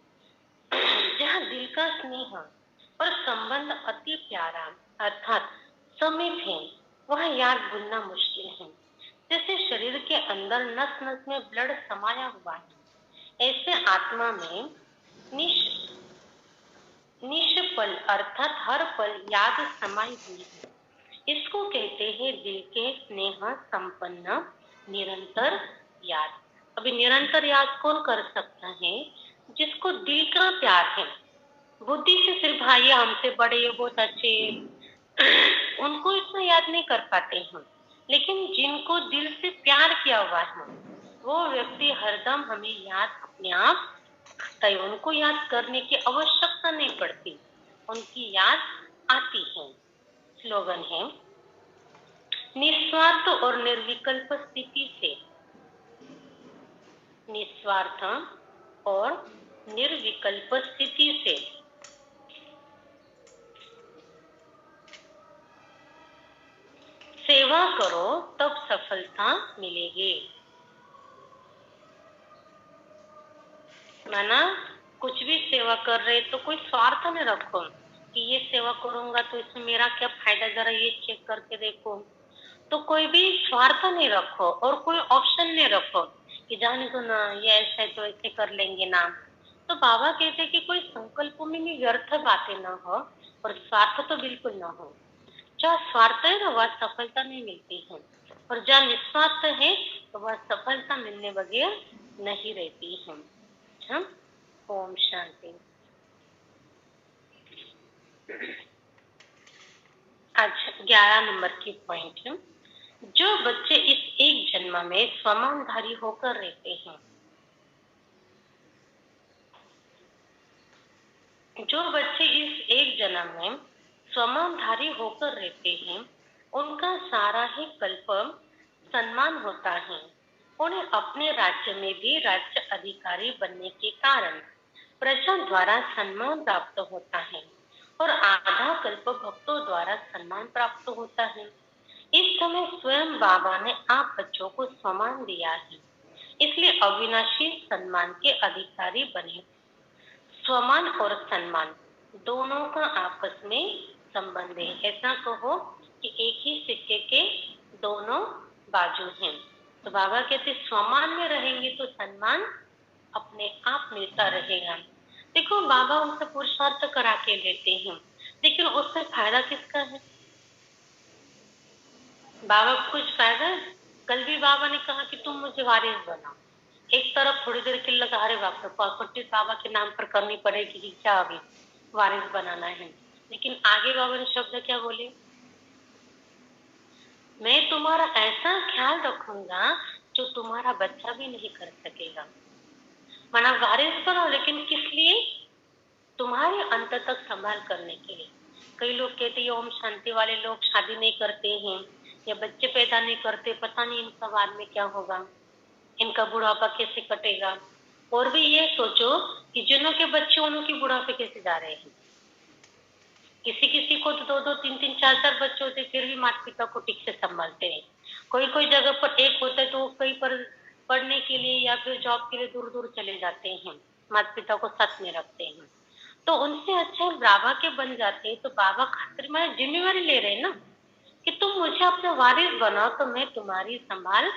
जहाँ दिल का स्नेह और संबंध अति प्यारा अर्थात समीप है, वह याद भूलना मुश्किल है। जैसे शरीर के अंदर नस नस में ब्लड समाया हुआ है, ऐसे आत्मा में निष्पल अर्थात हर पल याद समाई हुई है। इसको कहते हैं दिल के स्नेह संपन्न निरंतर याद। अभी निरंतर याद कौन कर सकता है? जिसको दिल का प्यार है। बुद्धि से सिर्फ भाई हमसे बड़े, ये बहुत अच्छे, उनको इतना याद नहीं कर पाते हैं। लेकिन जिनको दिल से प्यार किया हुआ है, वो व्यक्ति हरदम हमें याद अपने आप करता है। उनको याद करने की आवश्यकता नहीं पड़ती, उनकी याद आती है। स्लोगन है, निस्वार्थ और निर्विकल्प स्थिति से, निस्वार्थ और निर्विकल्प स्थिति से सेवा करो तब सफलता मिलेगी। माना कुछ भी सेवा कर रहे तो कोई स्वार्थ न रखो कि ये सेवा करूंगा तो इसमें मेरा क्या फायदा, जरा ये चेक करके देखो। तो कोई भी स्वार्थ नहीं रखो और कोई ऑप्शन नहीं रखो कि जाने दो ना, ये ऐसा है तो ऐसे कर लेंगे ना। तो बाबा कहते हैं कि कोई संकल्पों में भी व्यर्थ बातें ना हो और स्वार्थ तो बिल्कुल ना हो। जहाँ स्वार्थ है ना, वह सफलता नहीं मिलती है, और जहाँ निस्वार्थ है तो वह सफलता मिलने बगैर नहीं रहती है। हम ओम शांति। आज 11 नंबर की पॉइंट है, जो बच्चे इस एक जन्म में स्वमानधारी होकर रहते हैं, जो बच्चे इस एक जन्म में स्वमानधारी होकर रहते हैं, उनका सारा ही कल्प सम्मान होता है। उन्हें अपने राज्य में भी राज्य अधिकारी बनने के कारण प्रजा द्वारा सम्मान प्राप्त होता है और आधा कल्प भक्तों द्वारा सम्मान प्राप्त होता है। इस समय स्वयं बाबा ने आप बच्चों को सम्मान दिया है, इसलिए अविनाशी सम्मान के अधिकारी बने। स्वमान और सम्मान दोनों का आपस में संबंध है। ऐसा कहो कि एक ही सिक्के के दोनों बाजू हैं। तो बाबा कहते स्वमान में रहेंगे तो सम्मान अपने आप मिलता रहेगा। देखो बाबा उनसे पुरुषार्थ करा के लेते हैं, लेकिन उससे फायदा किसका है? बाबा को कुछ फायदा है? कल भी बाबा ने कहा कि तुम मुझे वारिस बनाओ। एक तरफ थोड़ी देर के लिए लगा, अरे बाप रे, प्रॉपर्टी बाबा के नाम पर करनी पड़ेगी कि क्या, अभी वारिस बनाना है। लेकिन आगे बाबा ने शब्द क्या बोले? मैं तुम्हारा ऐसा ख्याल रखूंगा जो तुम्हारा बच्चा भी नहीं कर सकेगा। माना वारिस बनाओ, लेकिन किस लिए? तुम्हारे अंत तक संभाल करने के लिए। कई लोग कहते हैं ओम शांति वाले लोग शादी नहीं करते हैं या बच्चे पैदा नहीं करते, पता नहीं इनका बाद में क्या होगा। इनका बुढ़ापा कैसे कटेगा। और भी ये सोचो कि जिनों के बच्चे उनों की बुढ़ापे कैसे जा रहे हैं। किसी किसी को तो 2-2, 3-3, 4-4 बच्चे होते, फिर भी माता पिता को ठीक से संभालते हैं। कोई कोई जगह पर एक होता है तो कहीं पर पढ़ने के लिए या फिर जॉब के लिए दूर दूर चले जाते हैं, माता पिता को साथ में रखते हैं। तो उनसे अच्छा बाबा के बन जाते हैं, तो बाबा खातिर मैं जिम्मेवारी ले रहे हैं ना कि तुम मुझे अपना वारिस बनाओ, तो मैं तुम्हारी संभाल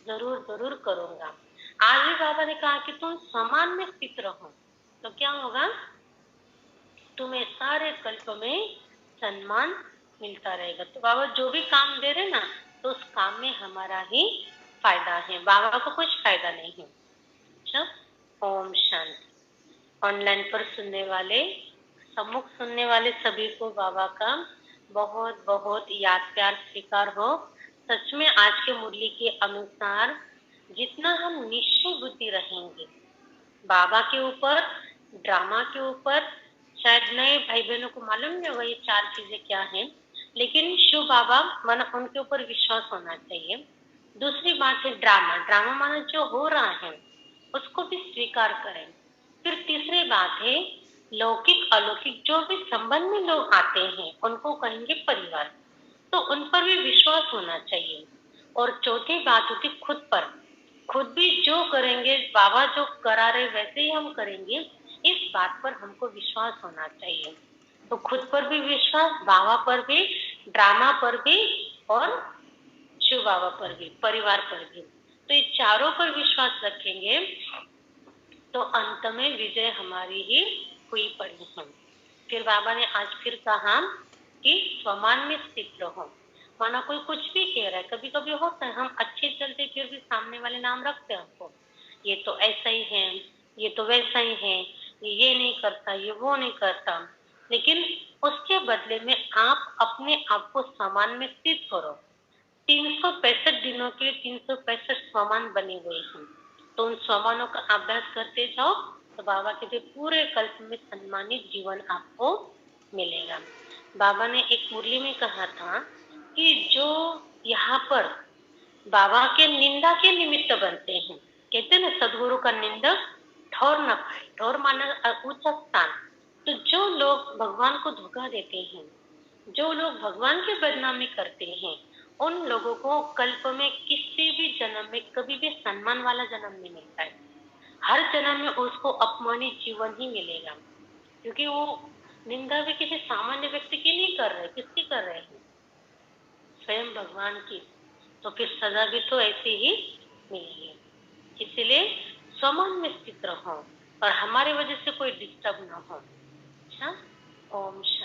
जरूर जरूर करूंगा। आज भी बाबा ने कहा कि तुम समान में स्थित रहो, तो क्या होगा, तुम्हें सारे कल्प में सम्मान मिलता रहेगा। तो बाबा जो भी काम दे रहे ना, तो उस काम में हमारा ही फायदा है, बाबा को कुछ फायदा नहीं है। अच्छा, ओम शांति। ऑनलाइन पर सुनने वाले, सम्मुख सुनने वाले सभी को बाबा का बहुत बहुत याद प्यार स्वीकार हो। सच में आज के मुरली के अनुसार जितना हम निश्चय बुद्धि रहेंगे बाबा के ऊपर, ड्रामा के ऊपर, शायद नए भाई बहनों को मालूम नहीं होगा ये 4 चीजें क्या हैं, लेकिन शिव बाबा माना उनके ऊपर विश्वास होना चाहिए। दूसरी बात है ड्रामा, ड्रामा माना जो हो रहा है उसको भी स्वीकार करें। फिर तीसरी बात है लौकिक अलौकिक जो भी संबंध में लोग आते हैं उनको कहेंगे परिवार, तो उन पर भी विश्वास होना चाहिए। और चौथी बात होती खुद पर, खुद भी जो करेंगे बाबा जो करा रहे वैसे ही हम करेंगे, इस बात पर हमको विश्वास होना चाहिए। तो खुद पर भी विश्वास, बाबा पर भी, ड्रामा पर भी, और शिव बाबा पर भी, परिवार पर भी। तो ये चारों पर विश्वास रखेंगे तो अंत में विजय हमारी ही हुई पड़ी है। फिर बाबा ने आज फिर कहा कि स्वमान में स्थित रहो। माना कोई कुछ भी कह रहा है, कभी कभी होता है हम अच्छे चलते फिर भी सामने वाले नाम रखते हैं हमको, ये तो ऐसा ही है, ये तो वैसा ही है, ये नहीं करता, ये वो नहीं करता। लेकिन उसके बदले में आप अपने आप को समान में स्थित करो। 365 दिनों के 365 स्वमान बने हुए हैं, तो उन स्वमानों का अभ्यास करते जाओ, तो बाबा के पूरे कल्प में सम्मानित जीवन आपको मिलेगा। बाबा ने एक मुरली में कहा था कि जो यहाँ पर बाबा के निंदा के निमित्त बनते हैं, कहते हैं ना सदगुरु का निंदक ठौर न खाए, ठौर माना ऊंचा स्थान। तो जो लोग भगवान को धोखा देते हैं, जो लोग भगवान की बदनामी करते हैं, उन लोगों को कल्प में किसी भी जन्म में कभी भी सम्मान वाला जन्म नहीं मिलता है। हर जन्म में उसको अपमानित जीवन ही मिलेगा, क्योंकि वो निंदा भी किसी सामान्य व्यक्ति की नहीं कर रहे, किसकी कर रहे हैं, स्वयं भगवान की। तो फिर सजा भी तो ऐसी ही मिलेगी। इसलिए स्वमान में स्थित रहो और हमारे वजह से कोई डिस्टर्ब ना हो। अच्छा, ओम शांति।